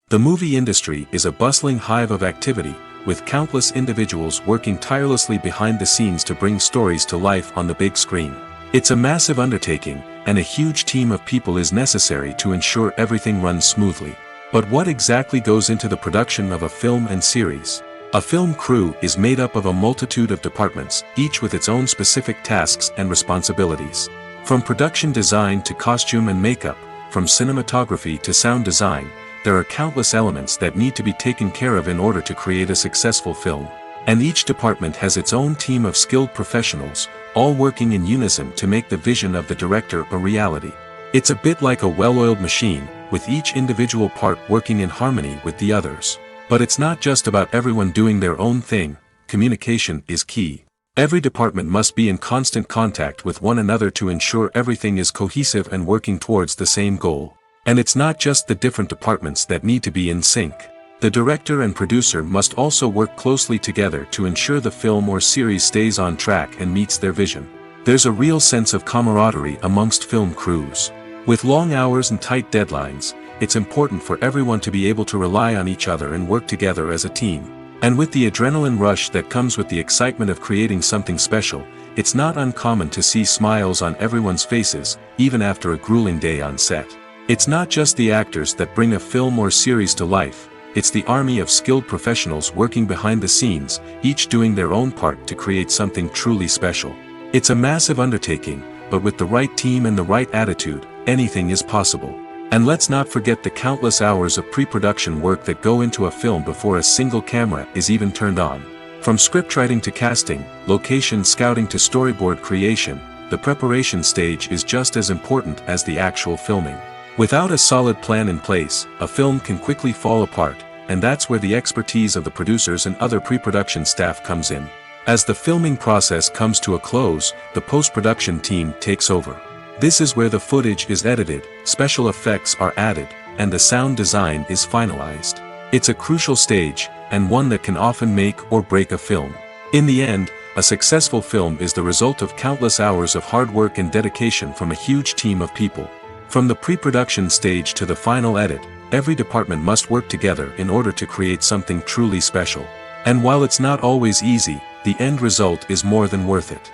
The movie industry is a bustling hive of activity, with countless individuals working tirelessly behind the scenes to bring stories to life on the big screen. It's a massive undertaking, and a huge team of people is necessary to ensure everything runs smoothly. But what exactly goes into the production of a film and series? A film crew is made up of a multitude of departments, each with its own specific tasks and responsibilities. From production design to costume and makeup, from cinematography to sound design, there are countless elements that need to be taken care of in order to create a successful film. And each department has its own team of skilled professionals, all working in unison to make the vision of the director a reality. It's a bit like a well-oiled machine, with each individual part working in harmony with the others. But it's not just about everyone doing their own thing. Communication is key. Every department must be in constant contact with one another to ensure everything is cohesive and working towards the same goal. And it's not just the different departments that need to be in sync. The director and producer must also work closely together to ensure the film or series stays on track and meets their vision. There's a real sense of camaraderie amongst film crews. With long hours and tight deadlines, it's important for everyone to be able to rely on each other and work together as a team. And with the adrenaline rush that comes with the excitement of creating something special, it's not uncommon to see smiles on everyone's faces, even after a grueling day on set. It's not just the actors that bring a film or series to life, it's the army of skilled professionals working behind the scenes, each doing their own part to create something truly special. It's a massive undertaking, but with the right team and the right attitude, anything is possible. And let's not forget the countless hours of pre-production work that go into a film before a single camera is even turned on. From scriptwriting to casting, location scouting to storyboard creation, the preparation stage is just as important as the actual filming. Without a solid plan in place, a film can quickly fall apart, and that's where the expertise of the producers and other pre-production staff comes in. As the filming process comes to a close, the post-production team takes over. This is where the footage is edited, special effects are added, and the sound design is finalized. It's a crucial stage, and one that can often make or break a film. In the end, a successful film is the result of countless hours of hard work and dedication from a huge team of people. From the pre-production stage to the final edit, every department must work together in order to create something truly special. And while it's not always easy, the end result is more than worth it.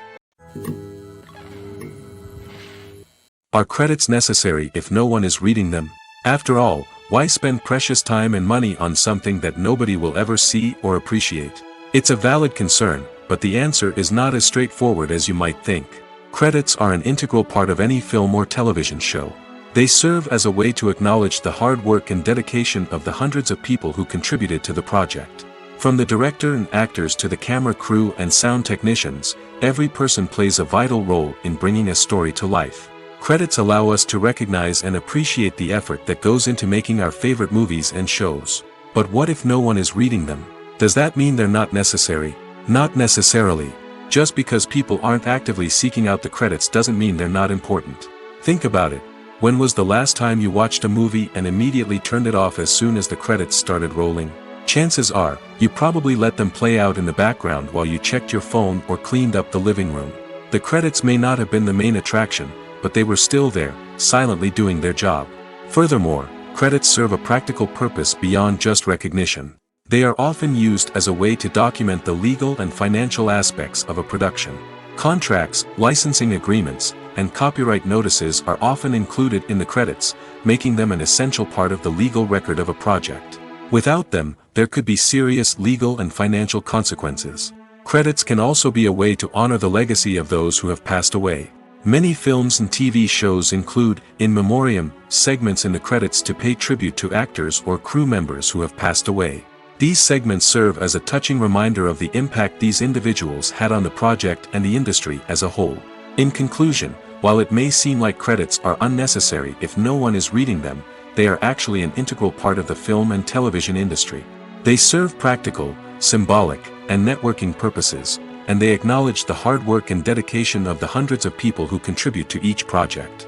Are credits necessary if no one is reading them? After all, why spend precious time and money on something that nobody will ever see or appreciate? It's a valid concern, but the answer is not as straightforward as you might think. Credits are an integral part of any film or television show. They serve as a way to acknowledge the hard work and dedication of the hundreds of people who contributed to the project. From the director and actors to the camera crew and sound technicians, every person plays a vital role in bringing a story to life. Credits allow us to recognize and appreciate the effort that goes into making our favorite movies and shows. But what if no one is reading them? Does that mean they're not necessary? Not necessarily. Just because people aren't actively seeking out the credits doesn't mean they're not important. Think about it. When was the last time you watched a movie and immediately turned it off as soon as the credits started rolling? Chances are, you probably let them play out in the background while you checked your phone or cleaned up the living room. The credits may not have been the main attraction, but they were still there, silently doing their job. Furthermore, credits serve a practical purpose beyond just recognition. They are often used as a way to document the legal and financial aspects of a production. Contracts, licensing agreements, and copyright notices are often included in the credits, making them an essential part of the legal record of a project. Without them, there could be serious legal and financial consequences. Credits can also be a way to honor the legacy of those who have passed away. Many films and TV shows include, in memoriam, segments in the credits to pay tribute to actors or crew members who have passed away. These segments serve as a touching reminder of the impact these individuals had on the project and the industry as a whole. In conclusion, while it may seem like credits are unnecessary if no one is reading them, they are actually an integral part of the film and television industry. They serve practical, symbolic, and networking purposes, and they acknowledge the hard work and dedication of the hundreds of people who contribute to each project.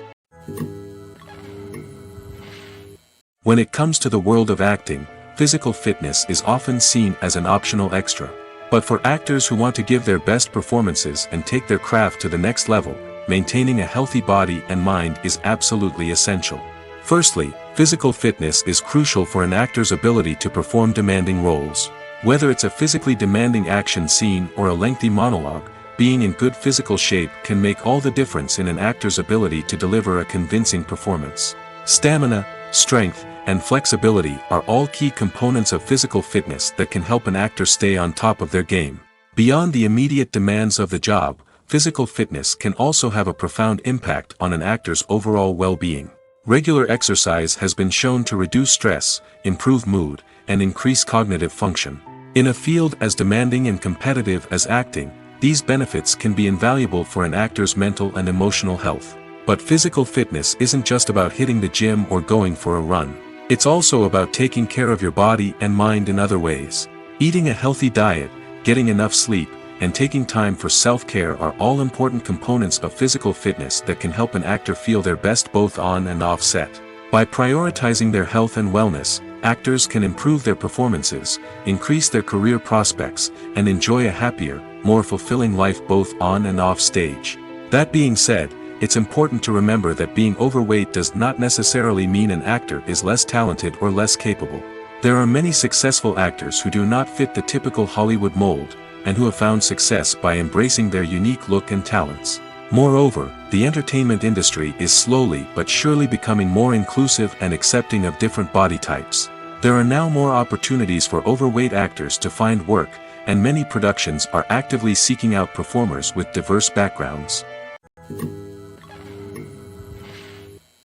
When it comes to the world of acting, physical fitness is often seen as an optional extra. But for actors who want to give their best performances and take their craft to the next level, maintaining a healthy body and mind is absolutely essential. Firstly, physical fitness is crucial for an actor's ability to perform demanding roles. Whether it's a physically demanding action scene or a lengthy monologue, being in good physical shape can make all the difference in an actor's ability to deliver a convincing performance. Stamina, strength, and flexibility are all key components of physical fitness that can help an actor stay on top of their game. Beyond the immediate demands of the job, physical fitness can also have a profound impact on an actor's overall well-being. Regular exercise has been shown to reduce stress, improve mood, and increase cognitive function. In a field as demanding and competitive as acting, these benefits can be invaluable for an actor's mental and emotional health. But physical fitness isn't just about hitting the gym or going for a run. It's also about taking care of your body and mind in other ways. Eating a healthy diet, getting enough sleep, and taking time for self-care are all important components of physical fitness that can help an actor feel their best both on and off set. By prioritizing their health and wellness, actors can improve their performances, increase their career prospects, and enjoy a happier, more fulfilling life both on and off stage. That being said, it's important to remember that being overweight does not necessarily mean an actor is less talented or less capable. There are many successful actors who do not fit the typical Hollywood mold, and who have found success by embracing their unique look and talents. Moreover, the entertainment industry is slowly but surely becoming more inclusive and accepting of different body types. There are now more opportunities for overweight actors to find work, and many productions are actively seeking out performers with diverse backgrounds.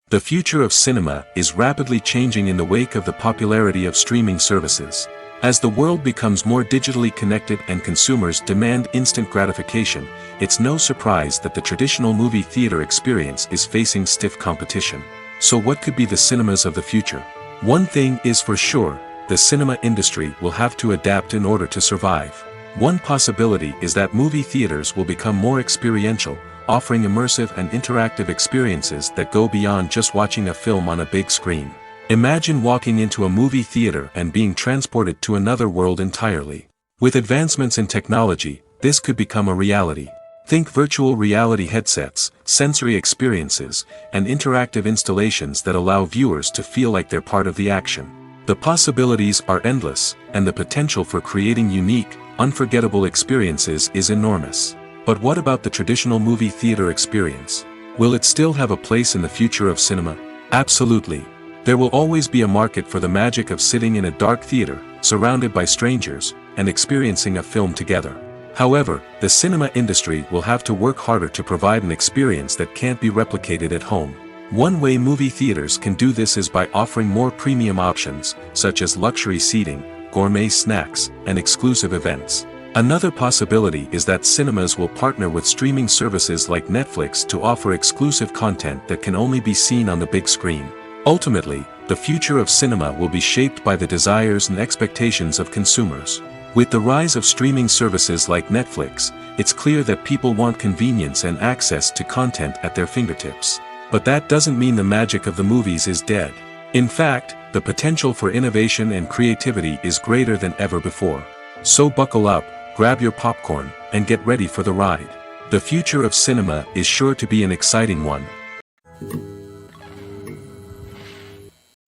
The future of cinema is rapidly changing in the wake of the popularity of streaming services. As the world becomes more digitally connected and consumers demand instant gratification, it's no surprise that the traditional movie theater experience is facing stiff competition. So what could be the cinemas of the future? One thing is for sure, the cinema industry will have to adapt in order to survive. One possibility is that movie theaters will become more experiential, offering immersive and interactive experiences that go beyond just watching a film on a big screen. Imagine walking into a movie theater and being transported to another world entirely. With advancements in technology, this could become a reality. Think virtual reality headsets, sensory experiences, and interactive installations that allow viewers to feel like they're part of the action. The possibilities are endless, and the potential for creating unique, unforgettable experiences is enormous. But what about the traditional movie theater experience? Will it still have a place in the future of cinema? Absolutely. There will always be a market for the magic of sitting in a dark theater, surrounded by strangers, and experiencing a film together. However, the cinema industry will have to work harder to provide an experience that can't be replicated at home. One way movie theaters can do this is by offering more premium options, such as luxury seating, gourmet snacks, and exclusive events. Another possibility is that cinemas will partner with streaming services like Netflix to offer exclusive content that can only be seen on the big screen. Ultimately, the future of cinema will be shaped by the desires and expectations of consumers. With the rise of streaming services like Netflix, it's clear that people want convenience and access to content at their fingertips. But that doesn't mean the magic of the movies is dead. In fact, the potential for innovation and creativity is greater than ever before. So buckle up, grab your popcorn, and get ready for the ride. The future of cinema is sure to be an exciting one.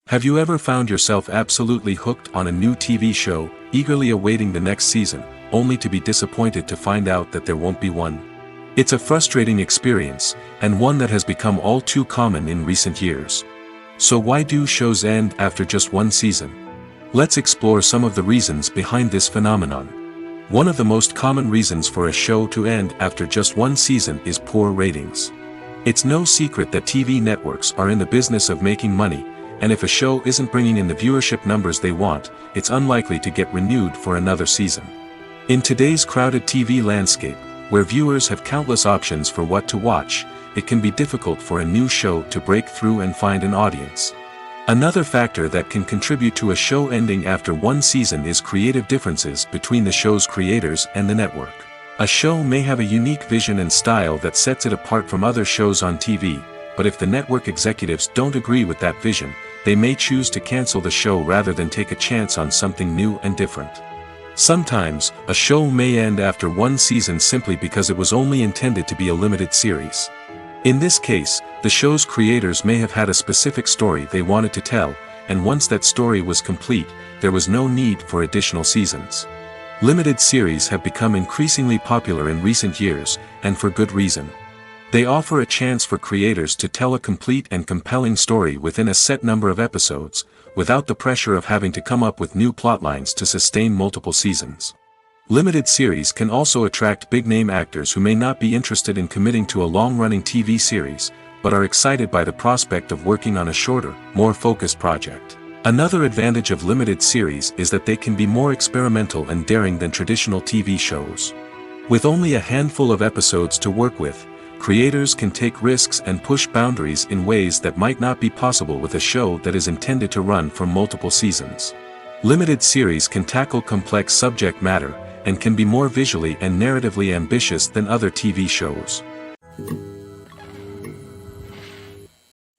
Have you ever found yourself absolutely hooked on a new TV show, eagerly awaiting the next season, only to be disappointed to find out that there won't be one? It's a frustrating experience, and one that has become all too common in recent years. So why do shows end after just one season? Let's explore some of the reasons behind this phenomenon. One of the most common reasons for a show to end after just one season is poor ratings. It's no secret that TV networks are in the business of making money, and if a show isn't bringing in the viewership numbers they want, it's unlikely to get renewed for another season. In today's crowded TV landscape, where viewers have countless options for what to watch, it can be difficult for a new show to break through and find an audience. Another factor that can contribute to a show ending after one season is creative differences between the show's creators and the network. A show may have a unique vision and style that sets it apart from other shows on TV, but if the network executives don't agree with that vision, they may choose to cancel the show rather than take a chance on something new and different. Sometimes, a show may end after one season simply because it was only intended to be a limited series. In this case, the show's creators may have had a specific story they wanted to tell, and once that story was complete, there was no need for additional seasons. Limited series have become increasingly popular in recent years, and for good reason. They offer a chance for creators to tell a complete and compelling story within a set number of episodes, without the pressure of having to come up with new plotlines to sustain multiple seasons. Limited series can also attract big-name actors who may not be interested in committing to a long-running TV series, but are excited by the prospect of working on a shorter, more focused project. Another advantage of limited series is that they can be more experimental and daring than traditional TV shows. With only a handful of episodes to work with, creators can take risks and push boundaries in ways that might not be possible with a show that is intended to run for multiple seasons. Limited series can tackle complex subject matter, and can be more visually and narratively ambitious than other TV shows.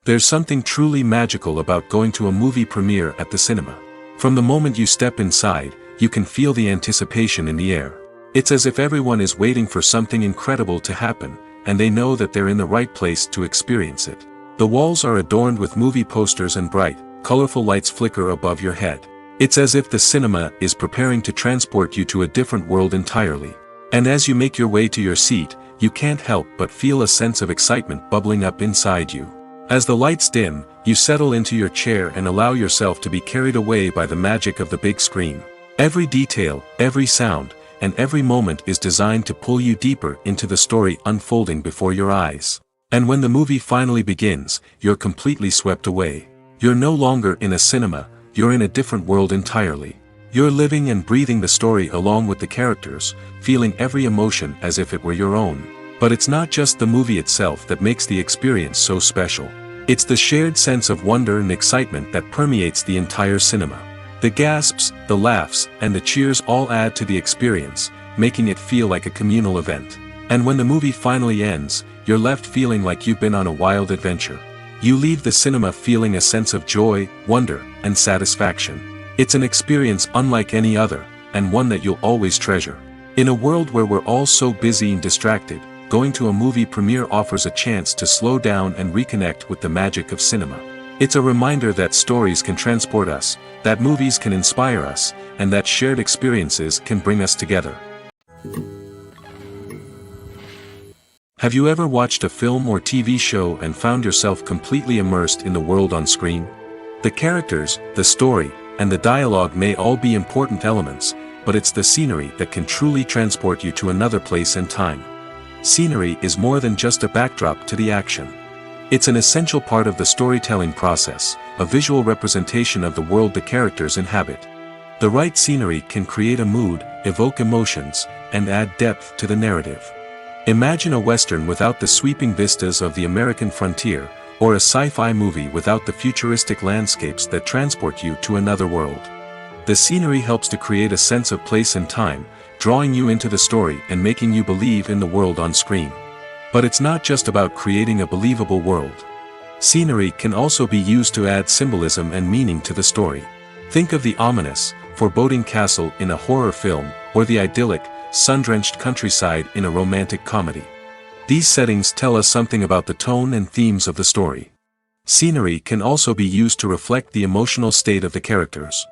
There's something truly magical about going to a movie premiere at the cinema. From the moment you step inside, you can feel the anticipation in the air. It's as if everyone is waiting for something incredible to happen, and they know that they're in the right place to experience it. The walls are adorned with movie posters and bright, colorful lights flicker above your head. It's as if the cinema is preparing to transport you to a different world entirely. And as you make your way to your seat, you can't help but feel a sense of excitement bubbling up inside you. As the lights dim, you settle into your chair and allow yourself to be carried away by the magic of the big screen. Every detail, every sound, and every moment is designed to pull you deeper into the story unfolding before your eyes. And when the movie finally begins, you're completely swept away. You're no longer in a cinema, you're in a different world entirely. You're living and breathing the story along with the characters, feeling every emotion as if it were your own. But it's not just the movie itself that makes the experience so special. It's the shared sense of wonder and excitement that permeates the entire cinema. The gasps, the laughs, and the cheers all add to the experience, making it feel like a communal event. And when the movie finally ends, you're left feeling like you've been on a wild adventure. You leave the cinema feeling a sense of joy, wonder, and satisfaction. It's an experience unlike any other, and one that you'll always treasure. In a world where we're all so busy and distracted, going to a movie premiere offers a chance to slow down and reconnect with the magic of cinema. It's a reminder that stories can transport us, that movies can inspire us, and that shared experiences can bring us together. Have you ever watched a film or TV show and found yourself completely immersed in the world on screen? The characters, the story, and the dialogue may all be important elements, but it's the scenery that can truly transport you to another place and time. Scenery is more than just a backdrop to the action. It's an essential part of the storytelling process, a visual representation of the world the characters inhabit. The right scenery can create a mood, evoke emotions, and add depth to the narrative. Imagine a Western without the sweeping vistas of the American frontier, or a sci-fi movie without the futuristic landscapes that transport you to another world. The scenery helps to create a sense of place and time, drawing you into the story and making you believe in the world on screen. But it's not just about creating a believable world. Scenery can also be used to add symbolism and meaning to the story. Think of the ominous, foreboding castle in a horror film, or the idyllic, sun-drenched countryside in a romantic comedy. These settings tell us something about the tone and themes of the story. Scenery can also be used to reflect the emotional state of the characters.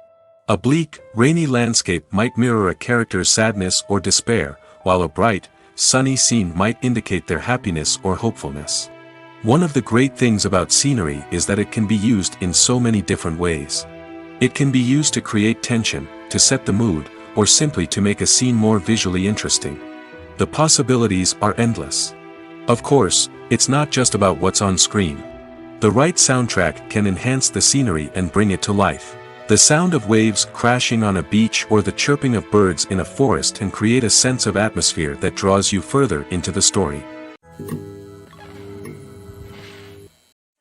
A bleak, rainy landscape might mirror a character's sadness or despair, while a bright, sunny scene might indicate their happiness or hopefulness. One of the great things about scenery is that it can be used in so many different ways. It can be used to create tension, to set the mood, or simply to make a scene more visually interesting. The possibilities are endless. Of course, it's not just about what's on screen. The right soundtrack can enhance the scenery and bring it to life. The sound of waves crashing on a beach or the chirping of birds in a forest can create a sense of atmosphere that draws you further into the story.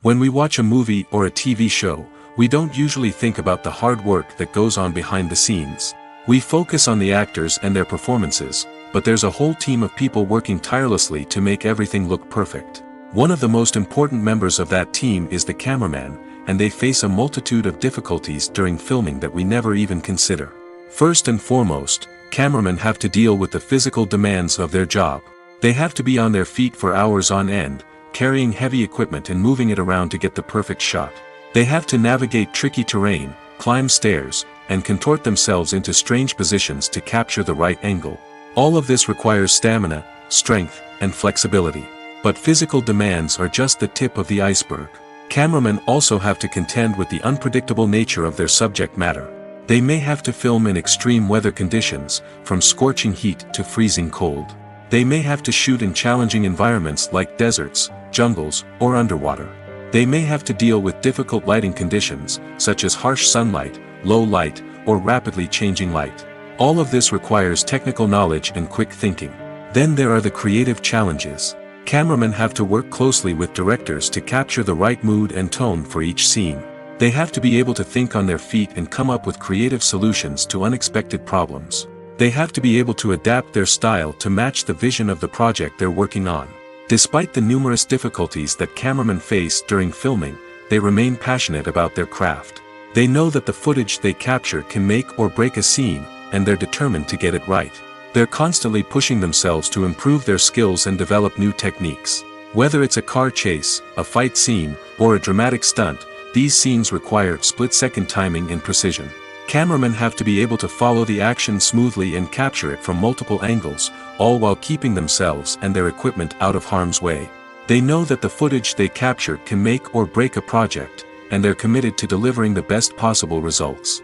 When we watch a movie or a TV show, we don't usually think about the hard work that goes on behind the scenes. We focus on the actors and their performances, but there's a whole team of people working tirelessly to make everything look perfect. One of the most important members of that team is the cameraman, and they face a multitude of difficulties during filming that we never even consider. First and foremost, cameramen have to deal with the physical demands of their job. They have to be on their feet for hours on end, carrying heavy equipment and moving it around to get the perfect shot. They have to navigate tricky terrain, climb stairs, and contort themselves into strange positions to capture the right angle. All of this requires stamina, strength, and flexibility. But physical demands are just the tip of the iceberg. Cameramen also have to contend with the unpredictable nature of their subject matter. They may have to film in extreme weather conditions, from scorching heat to freezing cold. They may have to shoot in challenging environments like deserts, jungles, or underwater. They may have to deal with difficult lighting conditions, such as harsh sunlight, low light, or rapidly changing light. All of this requires technical knowledge and quick thinking. Then there are the creative challenges. Cameramen have to work closely with directors to capture the right mood and tone for each scene. They have to be able to think on their feet and come up with creative solutions to unexpected problems. They have to be able to adapt their style to match the vision of the project they're working on. Despite the numerous difficulties that cameramen face during filming, they remain passionate about their craft. They know that the footage they capture can make or break a scene, and they're determined to get it right. They're constantly pushing themselves to improve their skills and develop new techniques. Whether it's a car chase, a fight scene, or a dramatic stunt, these scenes require split-second timing and precision. Cameramen have to be able to follow the action smoothly and capture it from multiple angles, all while keeping themselves and their equipment out of harm's way. They know that the footage they capture can make or break a project, and they're committed to delivering the best possible results.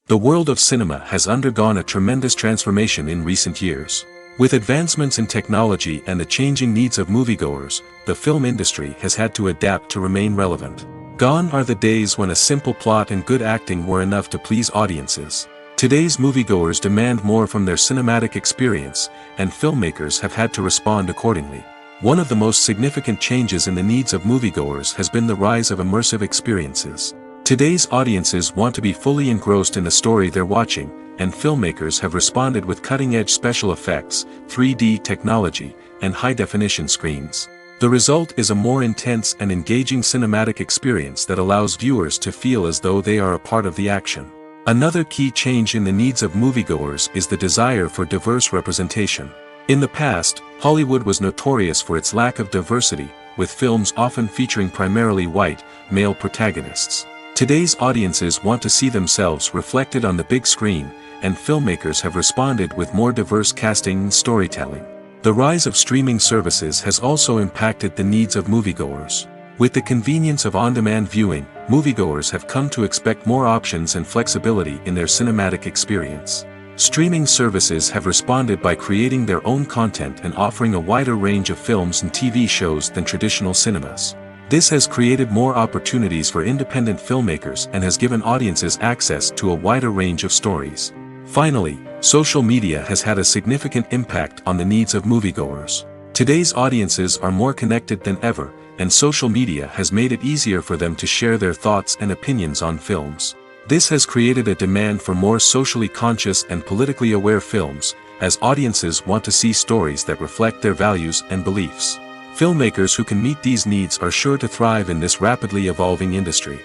The world of cinema has undergone a tremendous transformation in recent years. With advancements in technology and the changing needs of moviegoers, the film industry has had to adapt to remain relevant. Gone are the days when a simple plot and good acting were enough to please audiences. Today's moviegoers demand more from their cinematic experience, and filmmakers have had to respond accordingly. One of the most significant changes in the needs of moviegoers has been the rise of immersive experiences. Today's audiences want to be fully engrossed in the story they're watching, and filmmakers have responded with cutting-edge special effects, 3D technology, and high-definition screens. The result is a more intense and engaging cinematic experience that allows viewers to feel as though they are a part of the action. Another key change in the needs of moviegoers is the desire for diverse representation. In the past, Hollywood was notorious for its lack of diversity, with films often featuring primarily white, male protagonists. Today's audiences want to see themselves reflected on the big screen, and filmmakers have responded with more diverse casting and storytelling. The rise of streaming services has also impacted the needs of moviegoers. With the convenience of on-demand viewing, moviegoers have come to expect more options and flexibility in their cinematic experience. Streaming services have responded by creating their own content and offering a wider range of films and TV shows than traditional cinemas. This has created more opportunities for independent filmmakers and has given audiences access to a wider range of stories. Finally, social media has had a significant impact on the needs of moviegoers. Today's audiences are more connected than ever, and social media has made it easier for them to share their thoughts and opinions on films. This has created a demand for more socially conscious and politically aware films, as audiences want to see stories that reflect their values and beliefs. Filmmakers who can meet these needs are sure to thrive in this rapidly evolving industry.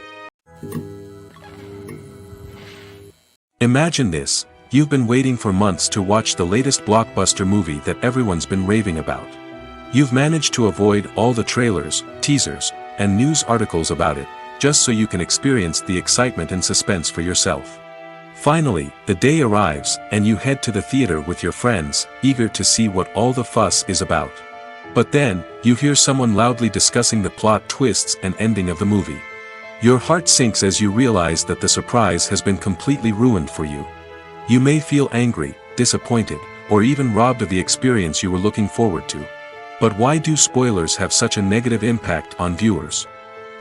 Imagine this. You've been waiting for months to watch the latest blockbuster movie that everyone's been raving about. You've managed to avoid all the trailers, teasers, and news articles about it, just so you can experience the excitement and suspense for yourself. Finally, the day arrives, and you head to the theater with your friends, eager to see what all the fuss is about. But then, you hear someone loudly discussing the plot twists and ending of the movie. Your heart sinks as you realize that the surprise has been completely ruined for you. You may feel angry, disappointed, or even robbed of the experience you were looking forward to. But why do spoilers have such a negative impact on viewers?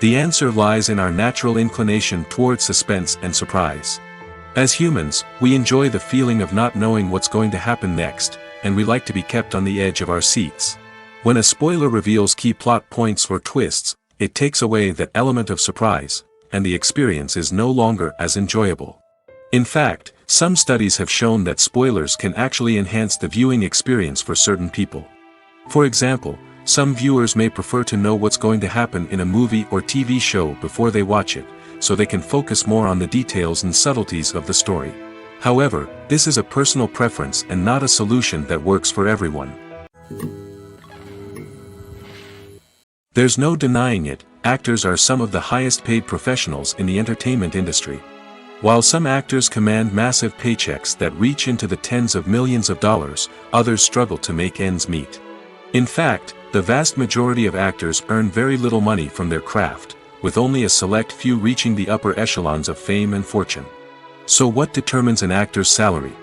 The answer lies in our natural inclination toward suspense and surprise. As humans, we enjoy the feeling of not knowing what's going to happen next, and we like to be kept on the edge of our seats. When a spoiler reveals key plot points or twists, it takes away that element of surprise, and the experience is no longer as enjoyable. In fact, some studies have shown that spoilers can actually enhance the viewing experience for certain people. For example, some viewers may prefer to know what's going to happen in a movie or TV show before they watch it, so they can focus more on the details and subtleties of the story. However, this is a personal preference and not a solution that works for everyone. There's no denying it, actors are some of the highest paid professionals in the entertainment industry. While some actors command massive paychecks that reach into the tens of millions of dollars, others struggle to make ends meet. In fact, the vast majority of actors earn very little money from their craft, with only a select few reaching the upper echelons of fame and fortune. So what determines an actor's salary?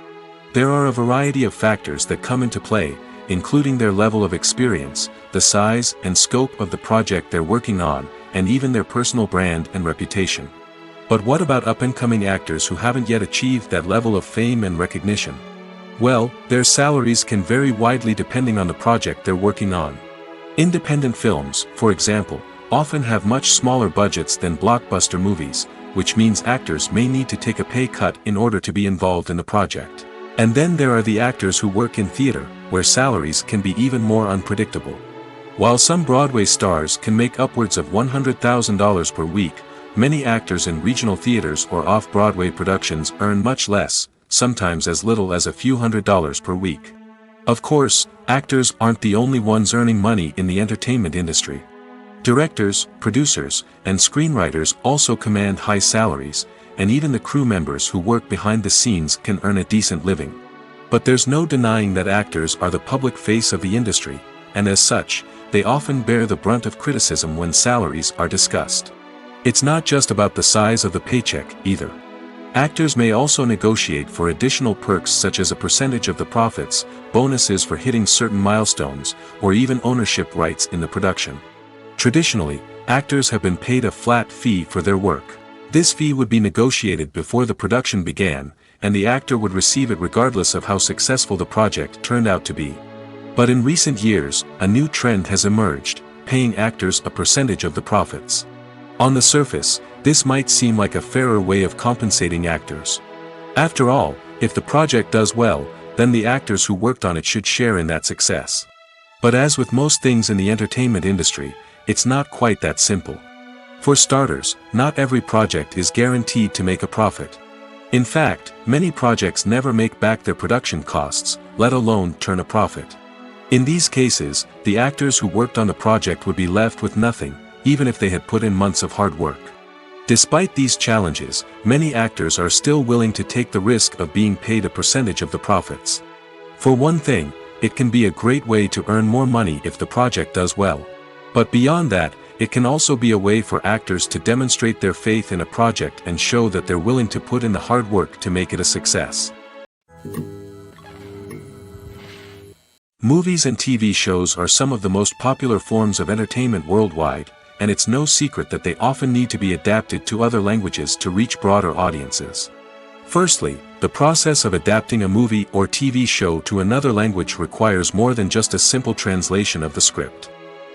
There are a variety of factors that come into play, including their level of experience, the size and scope of the project they're working on, and even their personal brand and reputation. But what about up-and-coming actors who haven't yet achieved that level of fame and recognition? Well, their salaries can vary widely depending on the project they're working on. Independent films, for example, often have much smaller budgets than blockbuster movies, which means actors may need to take a pay cut in order to be involved in the project. And then there are the actors who work in theater, where salaries can be even more unpredictable. While some Broadway stars can make upwards of $100,000 per week, many actors in regional theaters or off-Broadway productions earn much less, sometimes as little as a few $100s per week. Of course, actors aren't the only ones earning money in the entertainment industry. Directors, producers, and screenwriters also command high salaries, and even the crew members who work behind the scenes can earn a decent living. But there's no denying that actors are the public face of the industry, and as such, they often bear the brunt of criticism when salaries are discussed. It's not just about the size of the paycheck, either. Actors may also negotiate for additional perks such as a percentage of the profits, bonuses for hitting certain milestones, or even ownership rights in the production. Traditionally, actors have been paid a flat fee for their work. This fee would be negotiated before the production began, and the actor would receive it regardless of how successful the project turned out to be. But in recent years, a new trend has emerged, paying actors a percentage of the profits. On the surface, this might seem like a fairer way of compensating actors. After all, if the project does well, then the actors who worked on it should share in that success. But as with most things in the entertainment industry, it's not quite that simple. For starters, not every project is guaranteed to make a profit. In fact, many projects never make back their production costs, let alone turn a profit. In these cases, the actors who worked on the project would be left with nothing, even if they had put in months of hard work. Despite these challenges, many actors are still willing to take the risk of being paid a percentage of the profits. For one thing, it can be a great way to earn more money if the project does well. But beyond that, it can also be a way for actors to demonstrate their faith in a project and show that they're willing to put in the hard work to make it a success. Movies and TV shows are some of the most popular forms of entertainment worldwide, and it's no secret that they often need to be adapted to other languages to reach broader audiences. Firstly, the process of adapting a movie or TV show to another language requires more than just a simple translation of the script.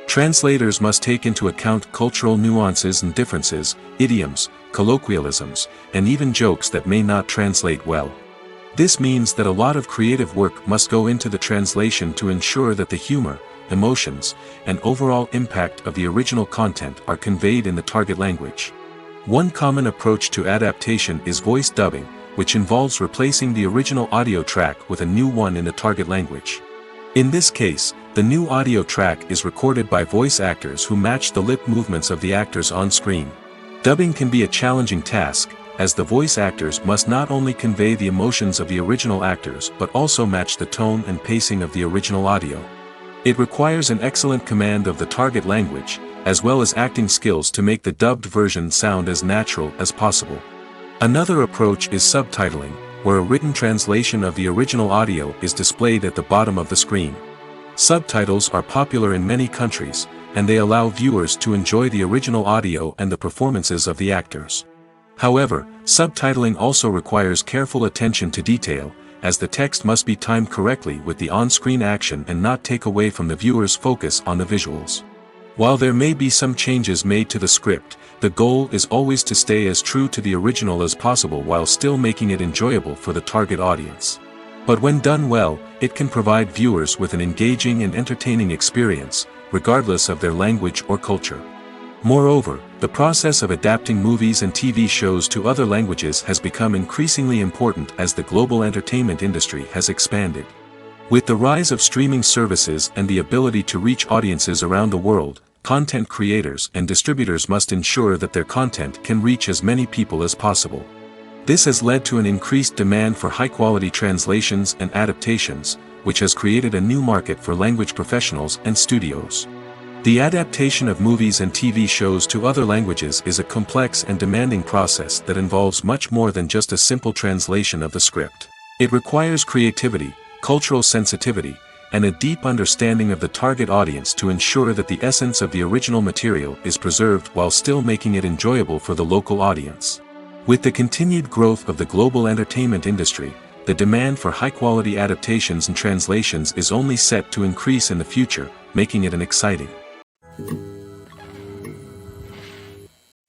Translators must take into account cultural nuances and differences, idioms, colloquialisms, and even jokes that may not translate well. This means that a lot of creative work must go into the translation to ensure that the humor, emotions, and overall impact of the original content are conveyed in the target language. One common approach to adaptation is voice dubbing, which involves replacing the original audio track with a new one in the target language. In this case, the new audio track is recorded by voice actors who match the lip movements of the actors on screen. Dubbing can be a challenging task, as the voice actors must not only convey the emotions of the original actors but also match the tone and pacing of the original audio. It requires an excellent command of the target language, as well as acting skills to make the dubbed version sound as natural as possible. Another approach is subtitling, where a written translation of the original audio is displayed at the bottom of the screen. Subtitles are popular in many countries, and they allow viewers to enjoy the original audio and the performances of the actors. However, subtitling also requires careful attention to detail, as the text must be timed correctly with the on-screen action and not take away from the viewer's focus on the visuals. While there may be some changes made to the script, the goal is always to stay as true to the original as possible while still making it enjoyable for the target audience. But when done well, it can provide viewers with an engaging and entertaining experience, regardless of their language or culture. Moreover, the process of adapting movies and TV shows to other languages has become increasingly important as the global entertainment industry has expanded. With the rise of streaming services and the ability to reach audiences around the world, content creators and distributors must ensure that their content can reach as many people as possible. This has led to an increased demand for high-quality translations and adaptations, which has created a new market for language professionals and studios. The adaptation of movies and TV shows to other languages is a complex and demanding process that involves much more than just a simple translation of the script. It requires creativity, cultural sensitivity, and a deep understanding of the target audience to ensure that the essence of the original material is preserved while still making it enjoyable for the local audience. With the continued growth of the global entertainment industry, the demand for high-quality adaptations and translations is only set to increase in the future, making it an exciting.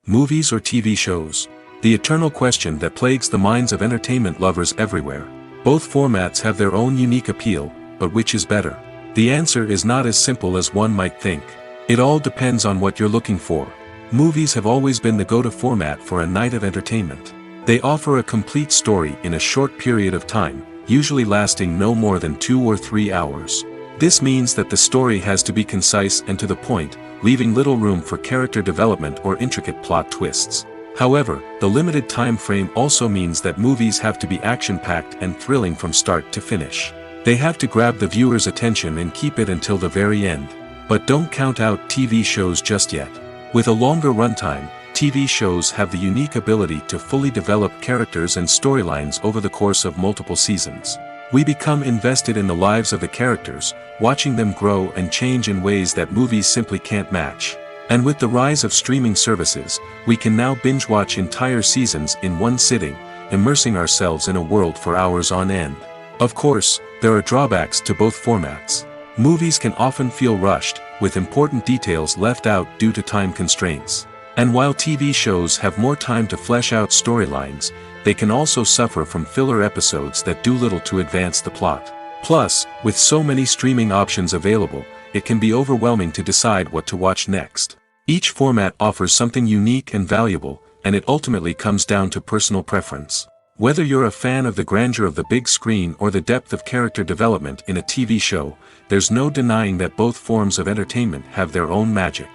Movies or TV shows. the eternal question that plagues the minds of entertainment lovers everywhere. Both formats have their own unique appeal, but which is better? The answer is not as simple as one might think. It all depends on what you're looking for. Movies have always been the go-to format for a night of entertainment. They offer a complete story in a short period of time, usually lasting no more than 2 or 3 hours. This means that the story has to be concise and to the point, leaving little room for character development or intricate plot twists. However, the limited time frame also means that movies have to be action-packed and thrilling from start to finish. They have to grab the viewer's attention and keep it until the very end. But don't count out TV shows just yet. With a longer runtime, TV shows have the unique ability to fully develop characters and storylines over the course of multiple seasons. We become invested in the lives of the characters, watching them grow and change in ways that movies simply can't match. And with the rise of streaming services, we can now binge-watch entire seasons in one sitting, immersing ourselves in a world for hours on end. Of course, there are drawbacks to both formats. Movies can often feel rushed, with important details left out due to time constraints. And while TV shows have more time to flesh out storylines, they can also suffer from filler episodes that do little to advance the plot. Plus, with so many streaming options available, it can be overwhelming to decide what to watch next. Each format offers something unique and valuable, and it ultimately comes down to personal preference. Whether you're a fan of the grandeur of the big screen or the depth of character development in a TV show, there's no denying that both forms of entertainment have their own magic.